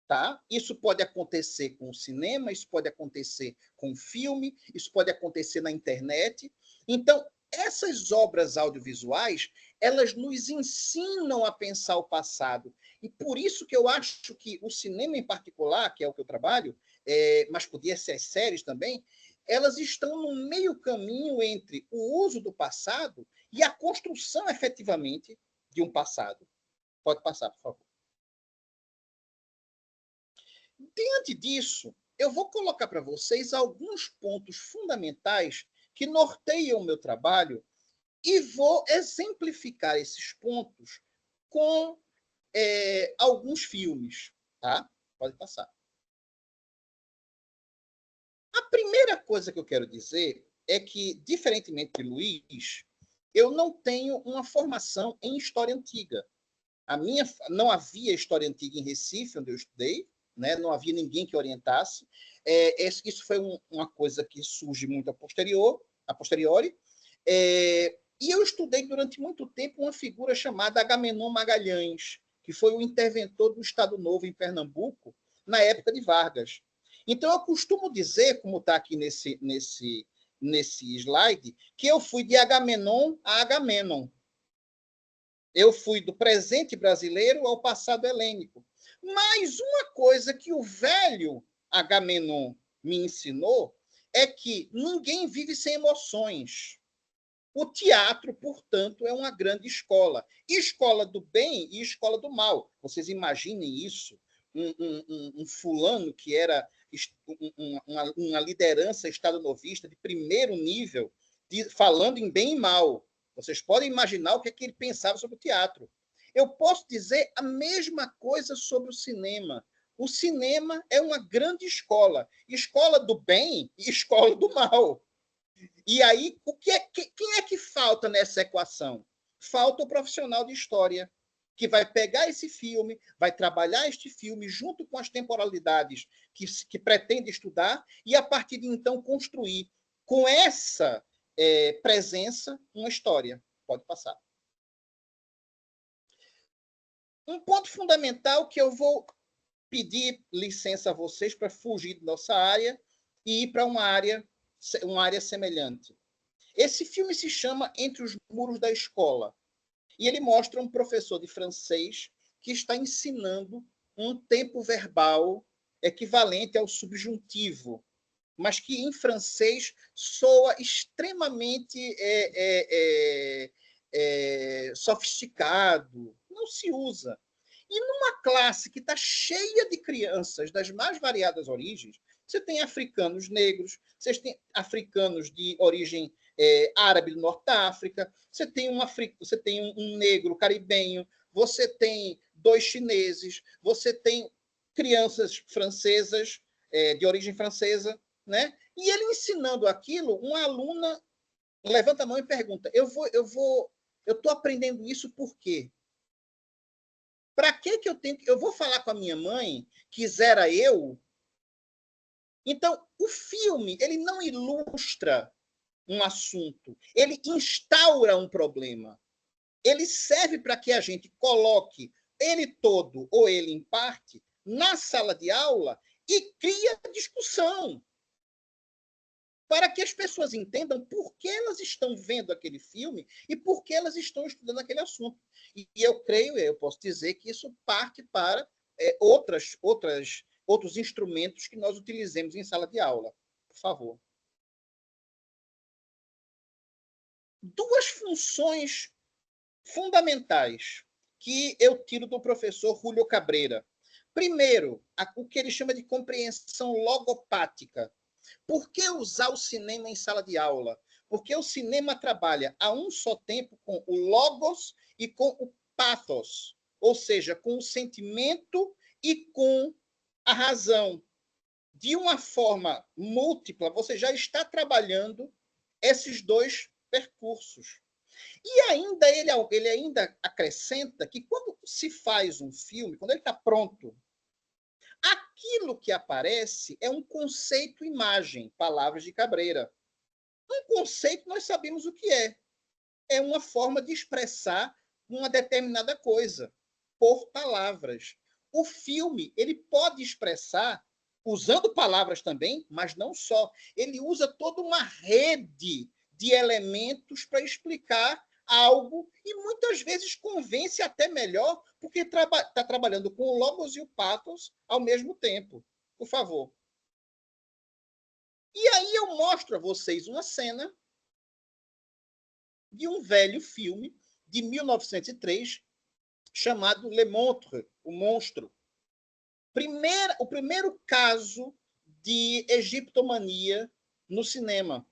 Tá? Isso pode acontecer com o cinema, isso pode acontecer com o filme, isso pode acontecer na internet. Então, essas obras audiovisuais, elas nos ensinam a pensar o passado. E por isso que eu acho que o cinema em particular, que é o que eu trabalho, mas podia ser as séries também, elas estão no meio caminho entre o uso do passado e a construção, efetivamente, de um passado. Pode passar, por favor. Diante disso, eu vou colocar para vocês alguns pontos fundamentais que norteiam o meu trabalho e vou exemplificar esses pontos com alguns filmes. Tá? Pode passar. A primeira coisa que eu quero dizer é que, diferentemente de Luiz, eu não tenho uma formação em história antiga. Não havia história antiga em Recife, onde eu estudei, né? Não havia ninguém que orientasse. Isso foi uma coisa que surge muito a posteriori. E eu estudei durante muito tempo uma figura chamada Agamenon Magalhães, que foi o interventor do Estado Novo em Pernambuco, na época de Vargas. Então, eu costumo dizer, como está aqui nesse slide, que eu fui de Agamenon a Agamenon. Eu fui do presente brasileiro ao passado helênico. Mas uma coisa que o velho Agamenon me ensinou é que ninguém vive sem emoções. O teatro, portanto, é uma grande escola. Escola do bem e escola do mal. Vocês imaginem isso. Um fulano que era uma liderança estado-novista de primeiro nível, falando em bem e mal. Vocês podem imaginar o que ele pensava sobre o teatro. Eu posso dizer a mesma coisa sobre o cinema. O cinema é uma grande escola. Escola do bem e escola do mal. E aí, quem é que falta nessa equação? Falta o profissional de história, que vai pegar esse filme, vai trabalhar este filme junto com as temporalidades que pretende estudar e, a partir de então, construir com essa presença uma história. Pode passar. Um ponto fundamental que eu vou pedir licença a vocês para fugir da nossa área e ir para uma área semelhante. Esse filme se chama Entre os Muros da Escola. E ele mostra um professor de francês que está ensinando um tempo verbal equivalente ao subjuntivo. mas que em francês soa extremamente sofisticado. Não se usa. E numa classe que está cheia de crianças das mais variadas origens, você tem africanos negros, você tem africanos de origem árabe do Norte da África, você tem um negro caribenho, você tem 2 chineses, você tem crianças francesas, de origem francesa, né? E ele ensinando aquilo, uma aluna levanta a mão e pergunta: eu estou aprendendo isso por quê? Para que eu vou falar com a minha mãe, quisera eu? Então, o filme, ele não ilustra um assunto, ele instaura um problema. Ele serve para que a gente coloque ele todo ou ele em parte na sala de aula e cria discussão, para que as pessoas entendam por que elas estão vendo aquele filme e por que elas estão estudando aquele assunto. E eu posso dizer que isso parte para outros instrumentos que nós utilizemos em sala de aula. Por favor. 2 funções fundamentais que eu tiro do professor Julio Cabreira. Primeiro, o que ele chama de compreensão logopática. Por que usar o cinema em sala de aula? Porque o cinema trabalha a um só tempo com o logos e com o pathos, ou seja, com o sentimento e com a razão. De uma forma múltipla, você já está trabalhando esses 2 percursos. E ainda ele ainda acrescenta que quando se faz um filme, quando ele está pronto, aquilo que aparece é um conceito imagem, palavras de Cabreira. Um conceito nós sabemos o que é. É uma forma de expressar uma determinada coisa por palavras. O filme, ele pode expressar usando palavras também, mas não só. Ele usa toda uma rede de elementos para explicar algo e muitas vezes convence até melhor porque está trabalhando com o logos e o pathos ao mesmo tempo. Por favor. E aí eu mostro a vocês uma cena de um velho filme de 1903 chamado Le Montre, o Monstro. O primeiro caso de egiptomania no cinema.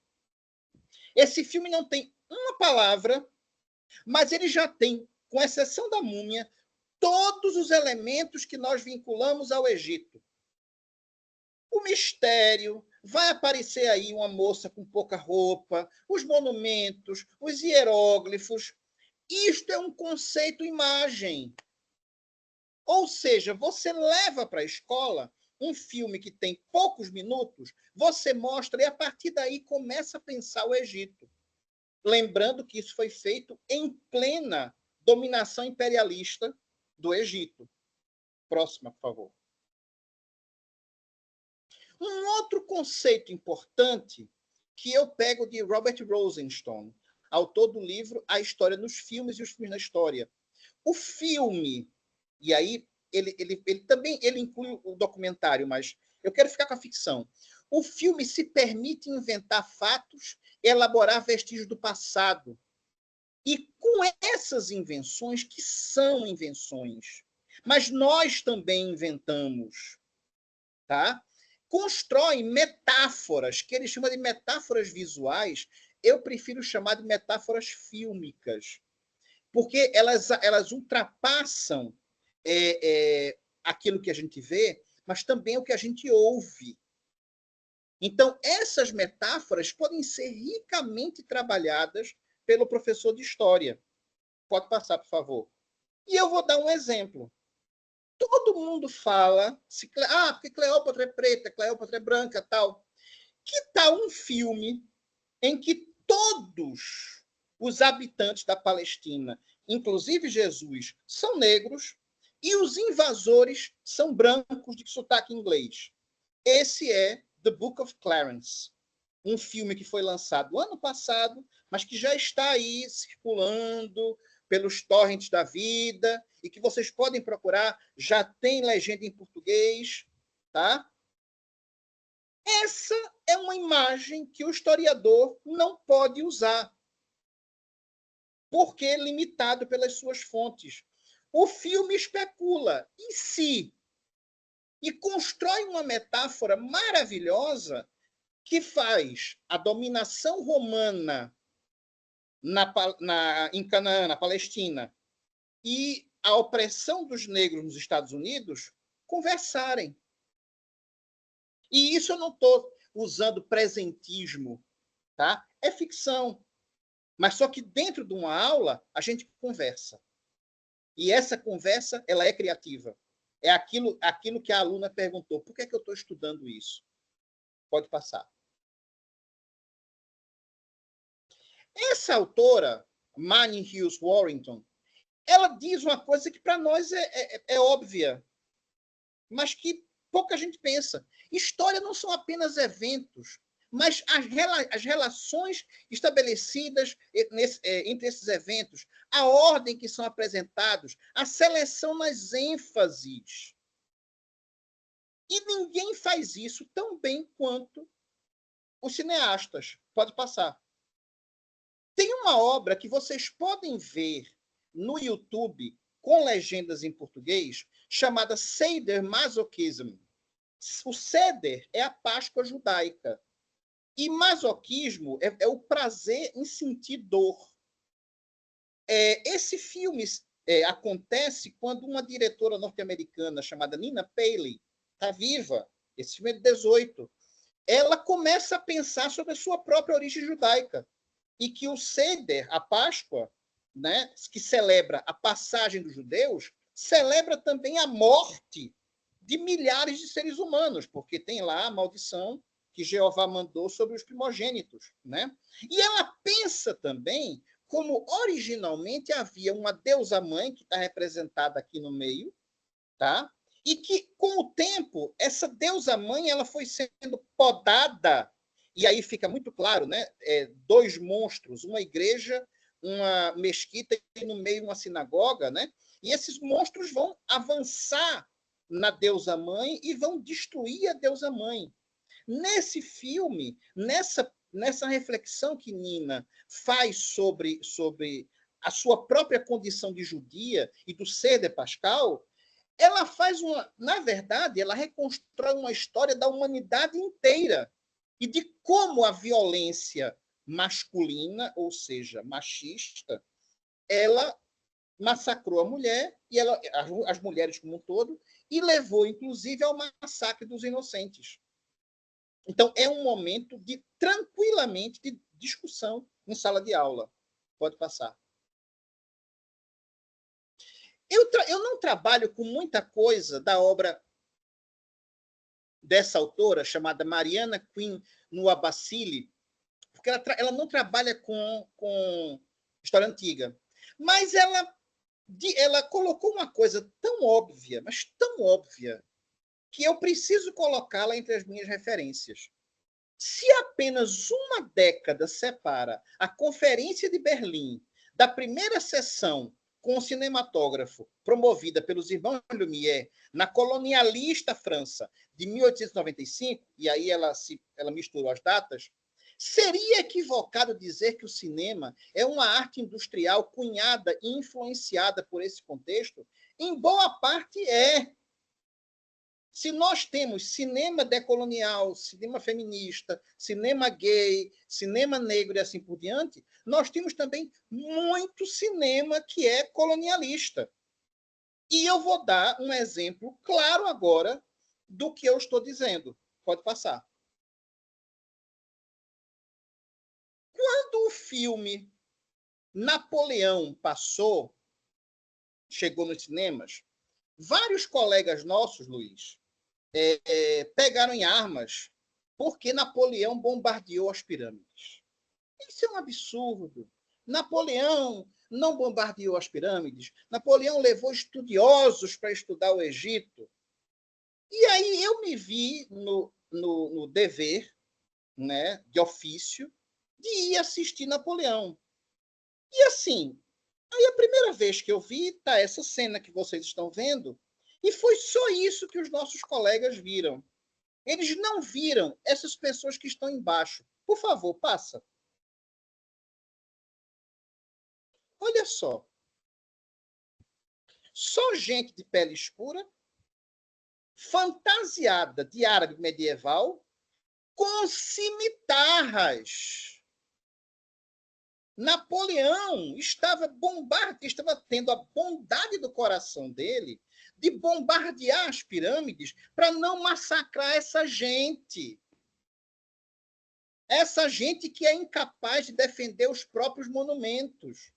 Esse filme não tem uma palavra, mas ele já tem, com exceção da múmia, todos os elementos que nós vinculamos ao Egito. O mistério, vai aparecer aí uma moça com pouca roupa, os monumentos, os hieróglifos. Isto é um conceito imagem. Ou seja, você leva para a escola um filme que tem poucos minutos, você mostra e a partir daí começa a pensar o Egito. Lembrando que isso foi feito em plena dominação imperialista do Egito. Próxima, por favor. Um outro conceito importante que eu pego de Robert Rosenstone, autor do livro A História nos Filmes e os Filmes na História. O filme, e aí ele também inclui o documentário, mas eu quero ficar com a ficção. O filme se permite inventar fatos, elaborar vestígios do passado. E com essas invenções, que são invenções, mas nós também inventamos, tá? Constrói metáforas, que ele chama de metáforas visuais, eu prefiro chamar de metáforas fílmicas, porque elas ultrapassam aquilo que a gente vê, mas também o que a gente ouve. Então, essas metáforas podem ser ricamente trabalhadas pelo professor de história. Pode passar, por favor. E eu vou dar um exemplo. Todo mundo fala, porque Cleópatra é preta, Cleópatra é branca, tal. Que tal um filme em que todos os habitantes da Palestina, inclusive Jesus, são negros e os invasores são brancos de sotaque inglês? Esse é The Book of Clarence, um filme que foi lançado ano passado, mas que já está aí circulando pelos torrents da vida e que vocês podem procurar, já tem legenda em português, tá? Essa é uma imagem que o historiador não pode usar, porque é limitado pelas suas fontes. O filme especula, e se? E constrói uma metáfora maravilhosa que faz a dominação romana em Canaã, na Palestina, e a opressão dos negros nos Estados Unidos conversarem. E isso eu não estou usando presentismo, tá? É ficção. Mas só que dentro de uma aula, a gente conversa. E essa conversa, ela é criativa. É aquilo que a aluna perguntou. Por que é que eu estou estudando isso? Pode passar. Essa autora, Manning Hughes Warrington, ela diz uma coisa que para nós é óbvia, mas que pouca gente pensa. História não são apenas eventos, mas as relações estabelecidas entre esses eventos, a ordem que são apresentados, a seleção nas ênfases. E ninguém faz isso tão bem quanto os cineastas. Pode passar. Tem uma obra que vocês podem ver no YouTube com legendas em português, chamada Seder Masochism. O Seder é a Páscoa judaica. E masoquismo é o prazer em sentir dor. Esse filme acontece quando uma diretora norte-americana chamada Nina Paley está viva. Esse filme é de 18. Ela começa a pensar sobre a sua própria origem judaica. E que o Seder, a Páscoa, né, que celebra a passagem dos judeus, celebra também a morte de milhares de seres humanos, porque tem lá a maldição que Jeová mandou sobre os primogênitos. Né? E ela pensa também como originalmente havia uma deusa-mãe, que está representada aqui no meio, tá? E que, com o tempo, essa deusa-mãe ela foi sendo podada. E aí fica muito claro, né? Dois monstros, uma igreja, uma mesquita e no meio uma sinagoga, né? E esses monstros vão avançar na deusa-mãe e vão destruir a deusa-mãe. Nesse filme, nessa reflexão que Nina faz sobre a sua própria condição de judia e do Seder pascal, ela faz na verdade, ela reconstrói uma história da humanidade inteira e de como a violência masculina, ou seja, machista, ela massacrou a mulher e as mulheres como um todo e levou inclusive ao massacre dos inocentes. Então é um momento tranquilamente de discussão em sala de aula. Pode passar. Eu não trabalho com muita coisa da obra dessa autora, chamada Mariana Quinn Nuabasili, porque ela não trabalha com história antiga. Mas ela colocou uma coisa tão óbvia, mas tão óbvia, que eu preciso colocá-la entre as minhas referências. Se apenas uma década separa a Conferência de Berlim da primeira sessão com o cinematógrafo promovida pelos irmãos Lumière na colonialista França de 1895, e aí ela misturou as datas, seria equivocado dizer que o cinema é uma arte industrial cunhada e influenciada por esse contexto? Em boa parte é. Se nós temos cinema decolonial, cinema feminista, cinema gay, cinema negro e assim por diante, nós temos também muito cinema que é colonialista. E eu vou dar um exemplo claro agora do que eu estou dizendo. Pode passar. Quando o filme Napoleão chegou nos cinemas, vários colegas nossos, Luiz, pegaram em armas porque Napoleão bombardeou as pirâmides. Isso é um absurdo. Napoleão não bombardeou as pirâmides. Napoleão levou estudiosos para estudar o Egito. E aí eu me vi no dever, né, de ofício, de ir assistir Napoleão. E assim, aí a primeira vez que eu vi, tá essa cena que vocês estão vendo, e foi só isso que os nossos colegas viram. Eles não viram essas pessoas que estão embaixo. Por favor, passa. Olha só. Só gente de pele escura, fantasiada de árabe medieval, com cimitarras. Napoleão estava tendo a bondade do coração dele de bombardear as pirâmides para não massacrar essa gente. Essa gente que é incapaz de defender os próprios monumentos.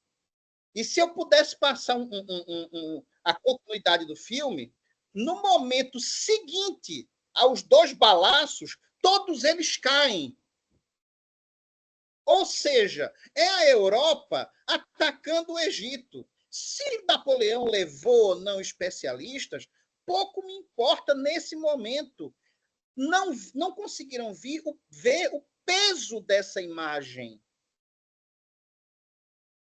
E se eu pudesse passar a continuidade do filme, no momento seguinte aos 2 balaços, todos eles caem. Ou seja, é a Europa atacando o Egito. Se Napoleão levou ou não especialistas, pouco me importa nesse momento. Não conseguiram ver o peso dessa imagem.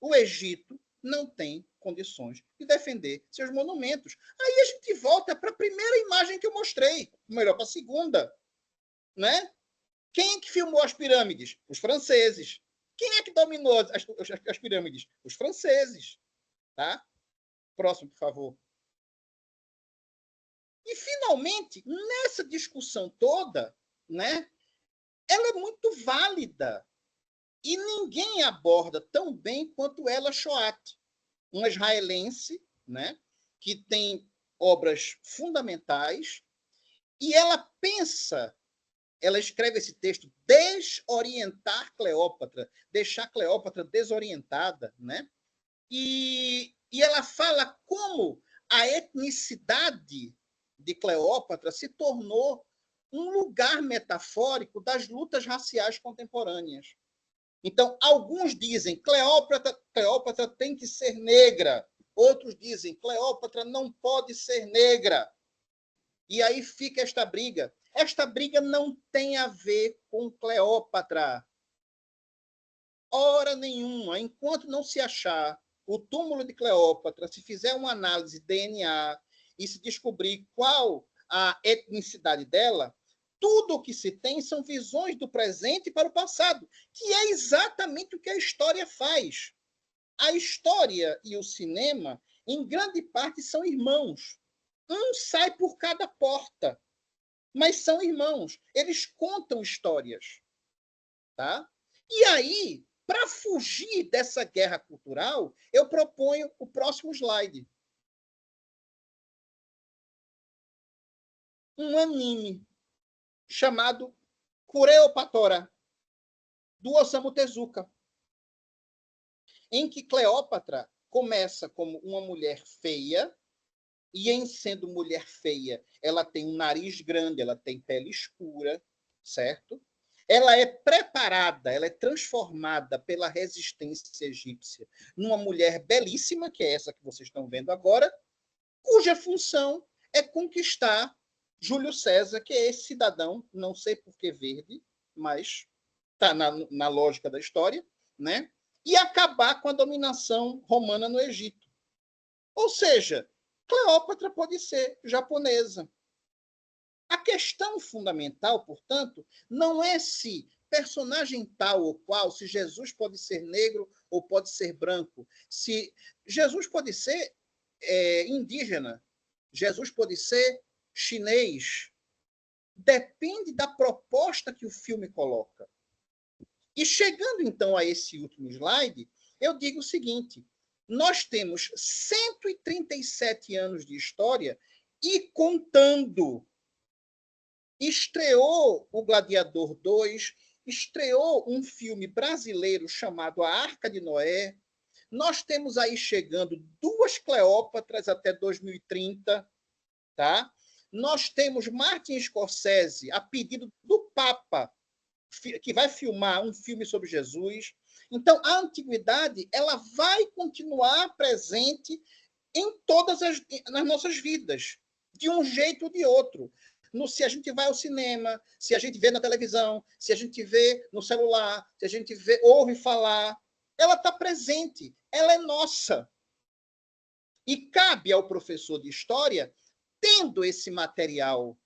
O Egito não tem condições de defender seus monumentos. Aí a gente volta para a primeira imagem que eu mostrei, melhor, para a segunda. Né? Quem é que filmou as pirâmides? Os franceses. Quem é que dominou as pirâmides? Os franceses. Tá? Próximo, por favor. E, finalmente, nessa discussão toda, né, ela é muito válida. E ninguém aborda tão bem quanto ela Shoat, uma israelense, né, que tem obras fundamentais, e ela escreve esse texto, desorientar Cleópatra, deixar Cleópatra desorientada, né? E ela fala como a etnicidade de Cleópatra se tornou um lugar metafórico das lutas raciais contemporâneas. Então, alguns dizem Cleópatra tem que ser negra, outros dizem Cleópatra não pode ser negra. E aí fica esta briga. Esta briga não tem a ver com Cleópatra. Hora nenhuma. Enquanto não se achar o túmulo de Cleópatra, se fizer uma análise DNA e se descobrir qual a etnicidade dela, tudo o que se tem são visões do presente para o passado, que é exatamente o que a história faz. A história e o cinema, em grande parte, são irmãos. Um sai por cada porta, mas são irmãos. Eles contam histórias. Tá? E aí, para fugir dessa guerra cultural, eu proponho o próximo slide. Um anime chamado Kureopatora, do Osamu Tezuka, em que Cleópatra começa como uma mulher feia, e em sendo mulher feia, ela tem um nariz grande, ela tem pele escura, certo? Ela é preparada, ela é transformada pela resistência egípcia numa mulher belíssima, que é essa que vocês estão vendo agora, cuja função é conquistar Júlio César, que é esse cidadão, não sei por que verde, mas está na lógica da história, né? E acabar com a dominação romana no Egito. Ou seja, Cleópatra pode ser japonesa. A questão fundamental, portanto, não é se personagem tal ou qual, se Jesus pode ser negro ou pode ser branco, se Jesus pode ser indígena, Jesus pode ser chinês. Depende da proposta que o filme coloca. E chegando, então, a esse último slide, eu digo o seguinte: nós temos 137 anos de história e contando. Estreou o Gladiador 2, estreou um filme brasileiro chamado A Arca de Noé. Nós temos aí chegando 2 Cleópatras até 2030, tá? Nós temos Martin Scorsese, a pedido do Papa, que vai filmar um filme sobre Jesus. Então, a antiguidade ela vai continuar presente em todas nas nossas vidas, de um jeito ou de outro. Se a gente vai ao cinema, se a gente vê na televisão, se a gente vê no celular, se a gente ouve falar, ela está presente, ela é nossa. E cabe ao professor de história, tendo esse material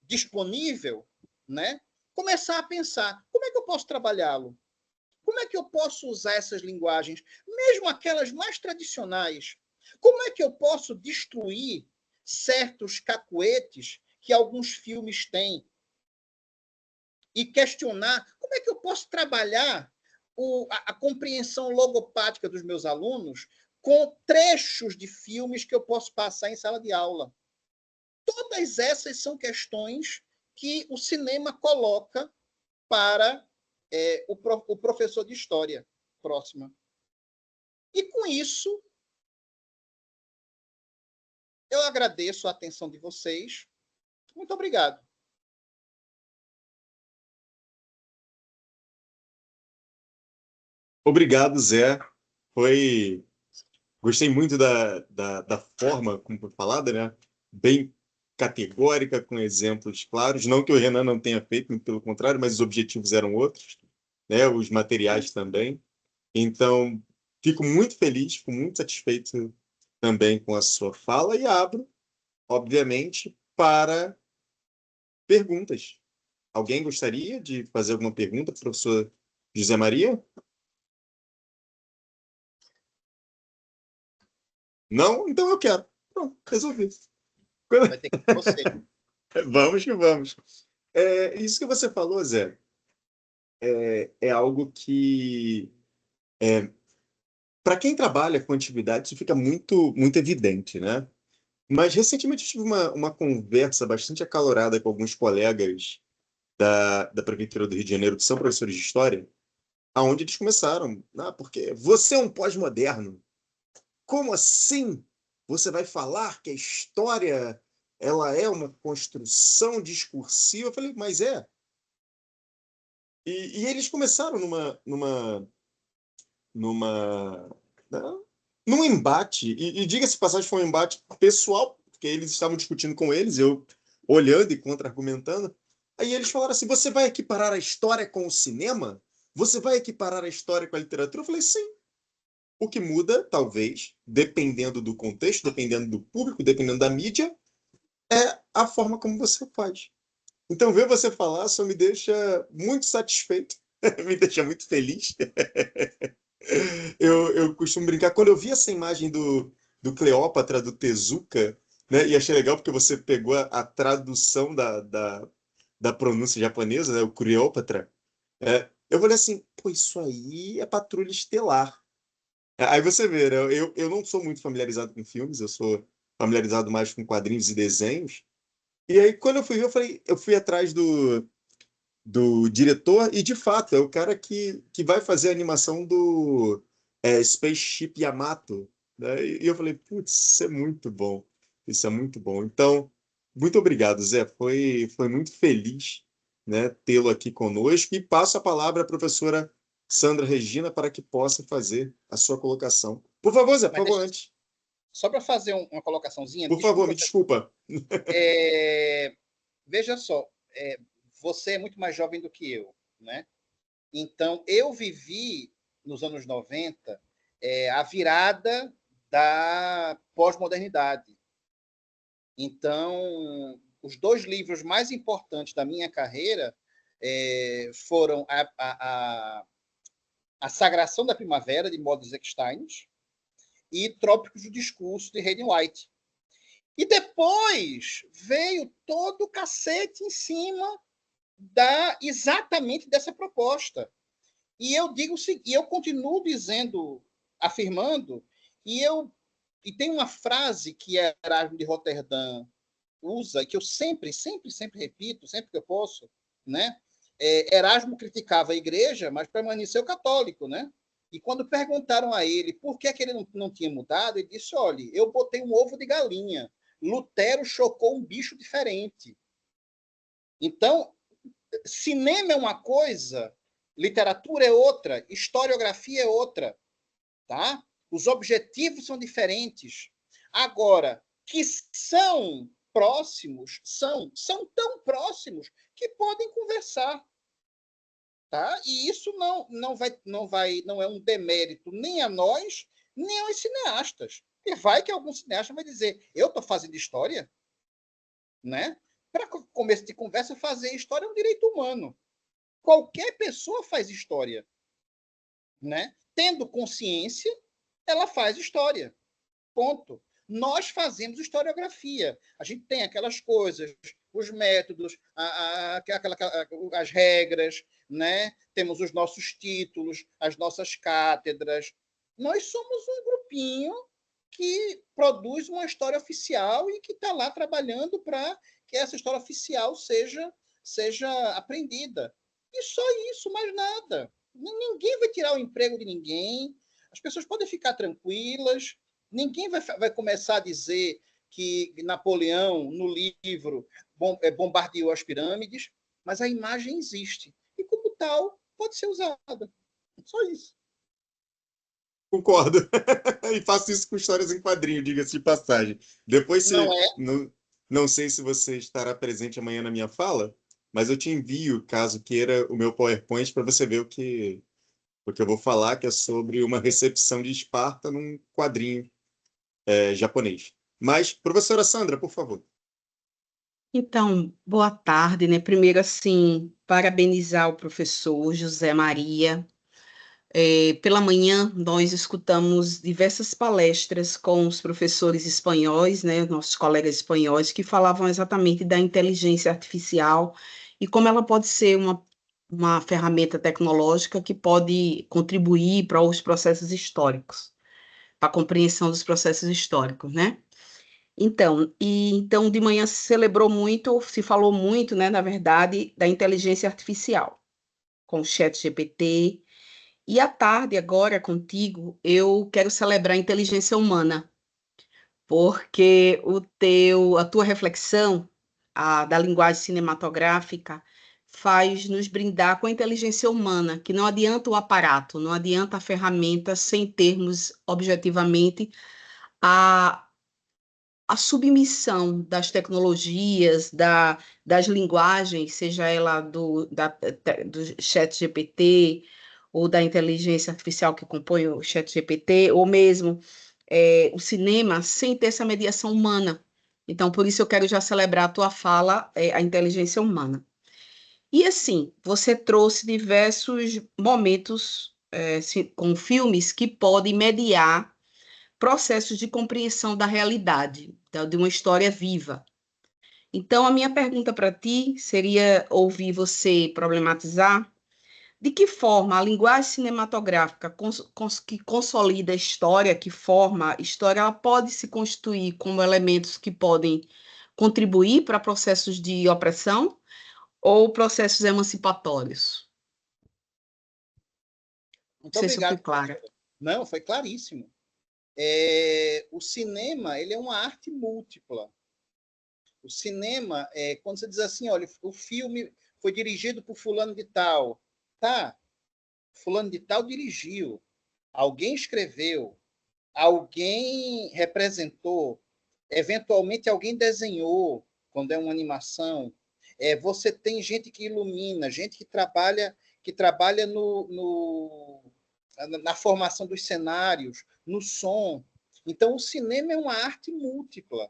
disponível, né? Começar a pensar, como é que eu posso trabalhá-lo? Como é que eu posso usar essas linguagens, mesmo aquelas mais tradicionais? Como é que eu posso destruir certos cacuetes que alguns filmes têm? E questionar como é que eu posso trabalhar a compreensão logopática dos meus alunos com trechos de filmes que eu posso passar em sala de aula. Todas essas são questões que o cinema coloca para o professor de história próxima. E com isso, eu agradeço a atenção de vocês. Muito obrigado. Obrigado, Zé. Gostei muito da forma como foi falada, né? Bem categórica, com exemplos claros. Não que o Renan não tenha feito, muito pelo contrário, mas os objetivos eram outros, né? Os materiais também. Então, fico muito feliz, fico muito satisfeito também com a sua fala e abro, obviamente, para perguntas. Alguém gostaria de fazer alguma pergunta para o professor José Maria? Não? Então eu quero. Pronto, resolvi. Vai ter que ser você. Vamos que vamos. Isso que você falou, Zé, é algo que, para quem trabalha com antiguidade, isso fica muito, muito evidente, né? Mas recentemente eu tive uma conversa bastante acalorada com alguns colegas da Prefeitura do Rio de Janeiro, que são professores de história, aonde eles começaram, porque você é um pós-moderno. Como assim? Você vai falar que a história ela é uma construção discursiva? Eu falei, mas é. E eles começaram numa, né, num embate, e diga-se de passagem, foi um embate pessoal, porque eles estavam discutindo com eles, eu olhando e contra-argumentando. Aí eles falaram assim: você vai equiparar a história com o cinema? Você vai equiparar a história com a literatura? Eu falei, sim. O que muda, talvez, dependendo do contexto, dependendo do público, dependendo da mídia, é a forma como você faz. Então, ver você falar só me deixa muito satisfeito, me deixa muito feliz. Eu costumo brincar, quando eu vi essa imagem do Cleópatra, do Tezuka, né, e achei legal porque você pegou a tradução da pronúncia japonesa, né, o Cleópatra, eu falei assim, pô, isso aí é Patrulha Estelar. Aí você vê, né, eu não sou muito familiarizado com filmes, eu sou familiarizado mais com quadrinhos e desenhos, e aí quando eu fui ver, eu fui atrás do diretor, e de fato é o cara que vai fazer a animação do Spaceship Yamato, né? E eu falei, putz, isso é muito bom, isso é muito bom. Então, muito obrigado, Zé, foi muito feliz, né, tê-lo aqui conosco, e passo a palavra à professora Sandra Regina para que possa fazer a sua colocação. Por favor, Zé, por Mas favor, antes. só para fazer uma colocaçãozinha, Por favor, desculpa. me desculpa. Veja só, você é muito mais jovem do que eu, né? Então, eu vivi, nos anos 90, a virada da pós-modernidade. Então, os dois livros mais importantes da minha carreira foram a Sagração da Primavera, de Modest Steins, e Trópicos do Discurso, de Hayden White. E depois veio todo o cacete em cima exatamente dessa proposta. E eu digo, e eu continuo dizendo, afirmando, e tem uma frase que Erasmo de Roterdã usa, que eu sempre repito, sempre que eu posso, né? Erasmo criticava a igreja, mas permaneceu católico, né? E quando perguntaram a ele por que ele não tinha mudado, ele disse, olha, eu botei um ovo de galinha. Lutero chocou um bicho diferente. Então, cinema é uma coisa, literatura é outra, historiografia é outra, tá? Os objetivos são diferentes. Agora, que são próximos, são tão próximos que podem conversar, tá? E isso não é um demérito nem a nós, nem aos cineastas. E vai que algum cineasta vai dizer, eu estou fazendo história, né? para começo de conversa, fazer história é um direito humano. Qualquer pessoa faz história, né? Tendo consciência, ela faz história. Ponto. Nós fazemos historiografia. A gente tem aquelas coisas, os métodos, as regras, né? Temos os nossos títulos, as nossas cátedras. Nós somos um grupinho que produz uma história oficial e que está lá trabalhando para que essa história oficial seja aprendida. E só isso, mais nada. Ninguém vai tirar o emprego de ninguém. As pessoas podem ficar tranquilas. Ninguém vai começar a dizer que Napoleão, no livro, bombardeou as pirâmides, mas a imagem existe. E, como tal, pode ser usada. Só isso. Concordo. E faço isso com histórias em quadrinho, diga-se de passagem. Depois, Não é? não sei se você estará presente amanhã na minha fala, mas eu te envio, caso queira, o meu PowerPoint para você ver o que eu vou falar, que é sobre uma recepção de Esparta num quadrinho japonês. Mas, professora Sandra, por favor. Então, boa tarde, né? Primeiro, assim, parabenizar o professor José Maria. Pela manhã, nós escutamos diversas palestras com os professores espanhóis, né? Nossos colegas espanhóis, que falavam exatamente da inteligência artificial e como ela pode ser uma ferramenta tecnológica que pode contribuir para os processos históricos, para a compreensão dos processos históricos, né? Então, de manhã se celebrou muito, se falou muito, né, na verdade, da inteligência artificial, com o ChatGPT. E à tarde, agora, contigo, eu quero celebrar a inteligência humana, porque a tua reflexão, da linguagem cinematográfica, faz nos brindar com a inteligência humana, que não adianta o aparato, não adianta a ferramenta sem termos objetivamente a submissão das tecnologias, das linguagens, seja ela do chat GPT ou da inteligência artificial que compõe o chat GPT, ou mesmo o cinema, sem ter essa mediação humana. Então, por isso eu quero já celebrar a tua fala, a inteligência humana. E assim, você trouxe diversos momentos com filmes que podem mediar processos de compreensão da realidade, de uma história viva. Então, a minha pergunta para ti seria ouvir você problematizar de que forma a linguagem cinematográfica que consolida a história, que forma a história, ela pode se constituir como elementos que podem contribuir para processos de opressão ou processos emancipatórios. Não Muito sei se eu fui obrigado. clara. Não, foi claríssimo. O cinema, ele é uma arte múltipla. O cinema, quando você diz assim, olha, o filme foi dirigido por fulano de tal. Tá, fulano de tal dirigiu. Alguém escreveu. Alguém representou. Eventualmente, alguém desenhou, quando é uma animação. Você tem gente que ilumina, gente que trabalha na formação dos cenários, no som. Então, o cinema é uma arte múltipla.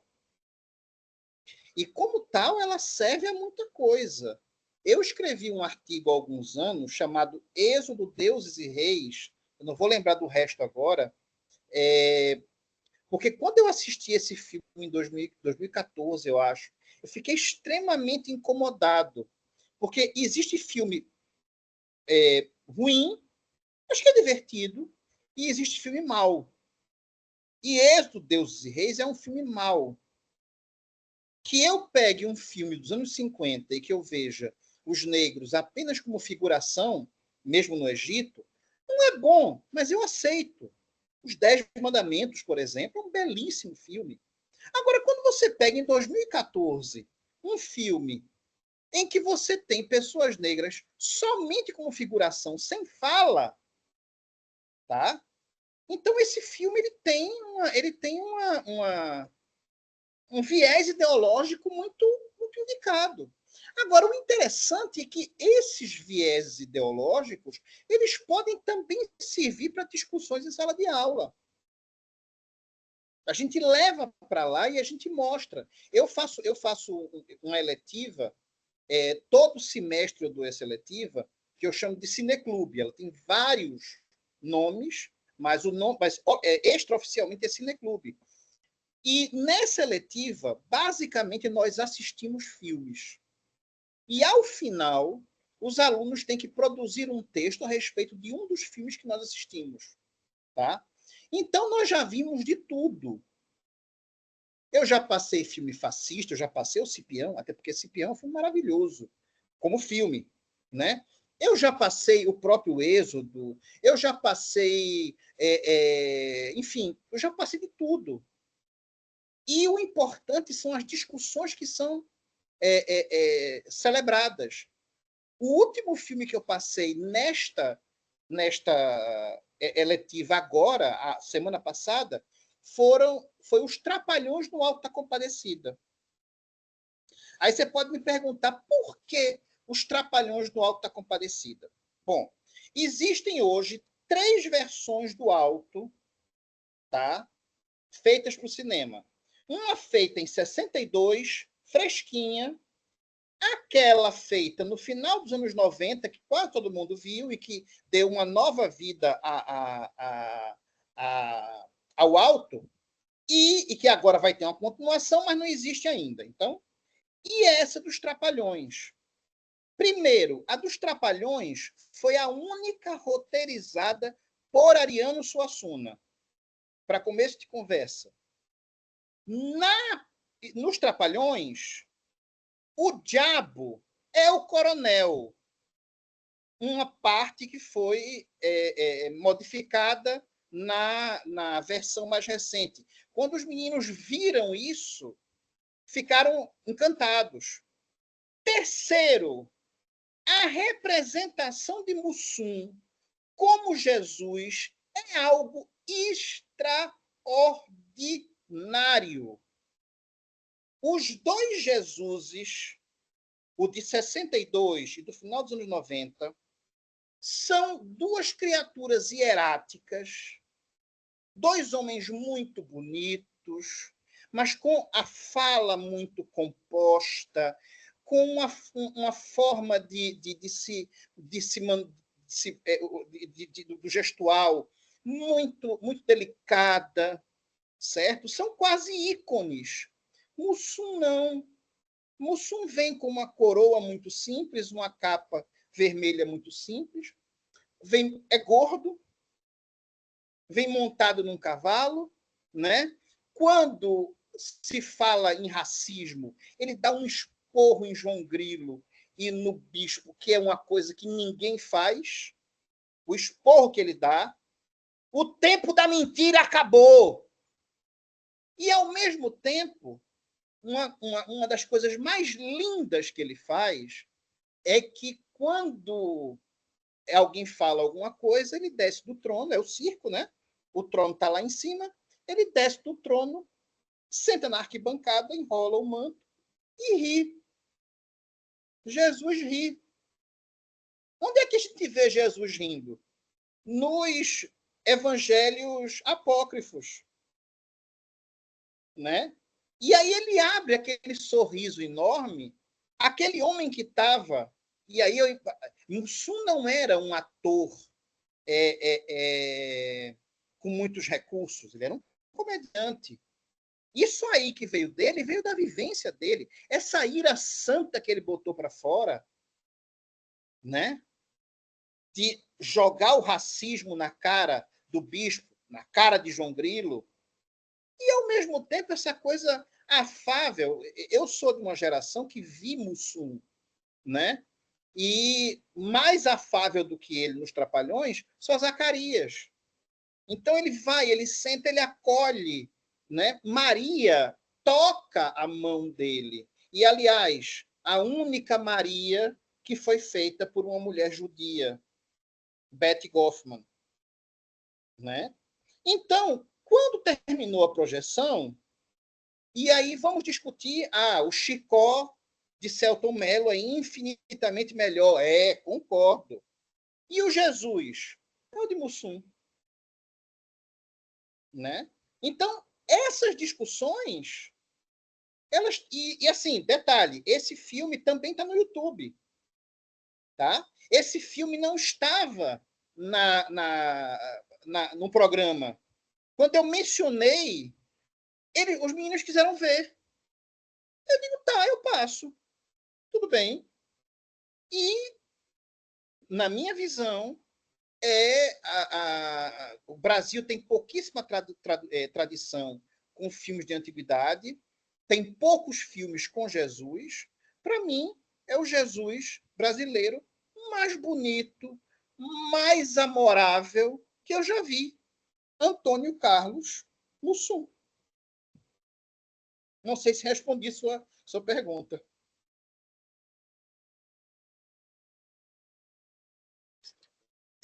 E, como tal, ela serve a muita coisa. Eu escrevi um artigo há alguns anos chamado Êxodo, Deuses e Reis. Eu não vou lembrar do resto agora, porque quando eu assisti esse filme em 2014, eu acho, eu fiquei extremamente incomodado. Porque existe filme ruim, acho que é divertido, e existe filme mau. E Êxodo, Deuses e Reis é um filme mau. Que eu pegue um filme dos anos 50 e que eu veja os negros apenas como figuração, mesmo no Egito, não é bom, mas eu aceito. Os 10 Mandamentos, por exemplo, é um belíssimo filme. Agora, quando você pega em 2014 um filme em que você tem pessoas negras somente como figuração, sem fala, tá? Então esse filme ele tem um viés ideológico muito, muito indicado. Agora, o interessante é que esses viéses ideológicos eles podem também servir para discussões em sala de aula. A gente leva para lá e a gente mostra. Eu faço uma eletiva, todo semestre eu dou essa eletiva, que eu chamo de Cineclube. Ela tem vários nomes, mas extraoficialmente é Cineclube. E nessa eletiva, basicamente, nós assistimos filmes. E, ao final, os alunos têm que produzir um texto a respeito de um dos filmes que nós assistimos. Tá? Então, nós já vimos de tudo. Eu já passei filme fascista, eu já passei o Cipião, até porque Cipião é um filme maravilhoso, como filme. Né? Eu já passei o próprio Êxodo, eu já passei... enfim, eu já passei de tudo. E o importante são as discussões que são celebradas. O último filme que eu passei nesta eletiva agora, a semana passada, foi Os Trapalhões no Alto da Compadecida. Aí você pode me perguntar por que Os Trapalhões no Alto da Compadecida? Bom, existem hoje 3 versões do Alto, tá? Feitas para o cinema. Uma feita em 62, fresquinha, aquela feita no final dos anos 90, que quase todo mundo viu e que deu uma nova vida ao Alto, e que agora vai ter uma continuação, mas não existe ainda. Então, e essa dos Trapalhões? Primeiro, a dos Trapalhões foi a única roteirizada por Ariano Suassuna, para começo de conversa. Nos Trapalhões, o diabo é o coronel. Uma parte que foi modificada na versão mais recente. Quando os meninos viram isso, ficaram encantados. Terceiro, a representação de Mussum como Jesus é algo extraordinário. Os 2 Jesuses, o de 62 e do final dos anos 90, são 2 criaturas hieráticas, 2 homens muito bonitos, mas com a fala muito composta, com uma forma do gestual muito, muito delicada, certo? São quase ícones. Mussum não. Mussum vem com uma coroa muito simples, uma capa vermelha muito simples, é gordo, vem montado num cavalo, né? Quando se fala em racismo, ele dá um esporro em João Grilo e no bispo, que é uma coisa que ninguém faz, o esporro que ele dá, o tempo da mentira acabou. E, ao mesmo tempo, uma das coisas mais lindas que ele faz é que, quando alguém fala alguma coisa, ele desce do trono, é o circo, né? O trono está lá em cima, ele desce do trono, senta na arquibancada, enrola o manto e ri. Jesus ri. Onde é que a gente vê Jesus rindo? Nos evangelhos apócrifos, né? E aí ele abre aquele sorriso enorme, aquele homem que estava... E aí, Mussum não era um ator com muitos recursos, ele era um comediante. Isso aí que veio dele, veio da vivência dele. Essa ira santa que ele botou para fora, né? De jogar o racismo na cara do bispo, na cara de João Grilo, e, ao mesmo tempo, essa coisa afável. Eu sou de uma geração que vi Mussum, né? E mais afável do que ele nos Trapalhões, só Zacarias. Então ele vai, ele senta, ele acolhe, né? Maria toca a mão dele. E, aliás, a única Maria que foi feita por uma mulher judia, Betty Goffman, né? Então, quando terminou a projeção, e aí vamos discutir, o Chicó de Selton Mello é infinitamente melhor. Concordo. E o Jesus? É o de Mussum. Né? Então, essas discussões, elas... E assim, detalhe, esse filme também está no YouTube. Tá? Esse filme não estava no programa. Quando eu mencionei, os meninos quiseram ver. Eu digo, tá, eu passo. Tudo bem. E, na minha visão, o Brasil tem pouquíssima tradição com filmes de antiguidade, tem poucos filmes com Jesus. Para mim, é o Jesus brasileiro mais bonito, mais amorável que eu já vi. Antônio Carlos Mussum. Não sei se respondi sua pergunta.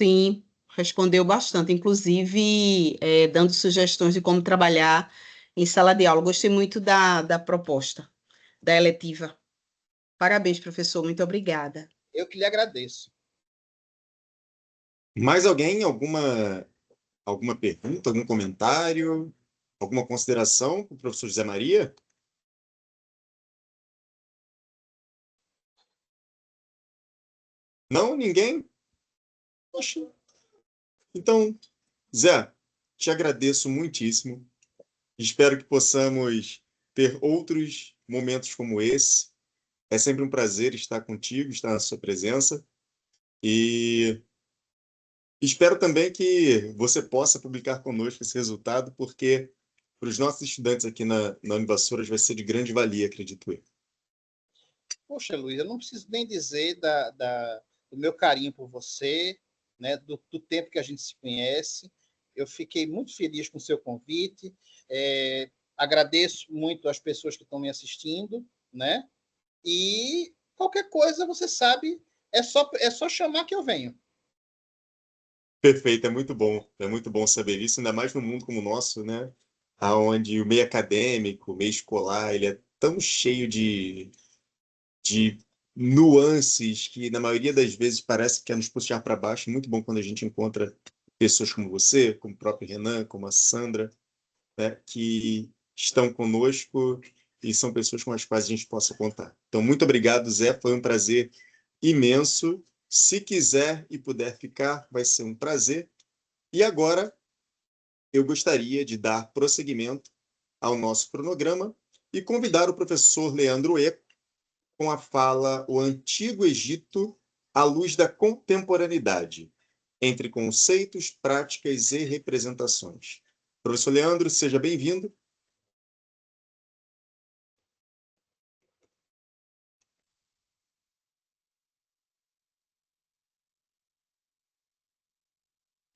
Sim, respondeu bastante, inclusive dando sugestões de como trabalhar em sala de aula. Gostei muito da proposta, da eletiva. Parabéns, professor, muito obrigada. Eu que lhe agradeço. Mais alguém? Alguma pergunta, algum comentário, alguma consideração para o professor José Maria? Não? Ninguém? Poxa. Então, Zé, te agradeço muitíssimo. Espero que possamos ter outros momentos como esse. É sempre um prazer estar contigo, estar na sua presença. E espero também que você possa publicar conosco esse resultado, porque para os nossos estudantes aqui na Univassouras vai ser de grande valia, acredito eu. Poxa, Luiz, eu não preciso nem dizer do meu carinho por você, né, do tempo que a gente se conhece. Eu fiquei muito feliz com o seu convite. Agradeço muito as pessoas que estão me assistindo, né? E qualquer coisa, você sabe, é só chamar que eu venho. Perfeito, é muito bom saber isso, ainda mais num mundo como o nosso, né? Onde o meio acadêmico, o meio escolar, ele é tão cheio de nuances que, na maioria das vezes, parece que é nos puxar para baixo. Muito bom quando a gente encontra pessoas como você, como o próprio Renan, como a Sandra, né? Que estão conosco e são pessoas com as quais a gente possa contar. Então, muito obrigado, Zé, foi um prazer imenso. Se quiser e puder ficar, vai ser um prazer. E agora eu gostaria de dar prosseguimento ao nosso cronograma e convidar o professor Leandro Eco com a fala O Antigo Egito à luz da contemporaneidade, entre conceitos, práticas e representações. Professor Leandro, seja bem-vindo.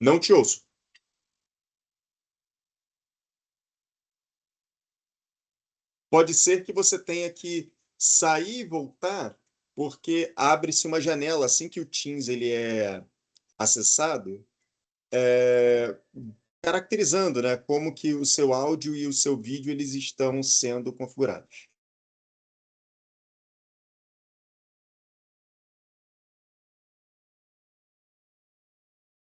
Não te ouço. Pode ser que você tenha que sair e voltar, porque abre-se uma janela assim que o Teams ele é acessado, caracterizando, né, como que o seu áudio e o seu vídeo eles estão sendo configurados.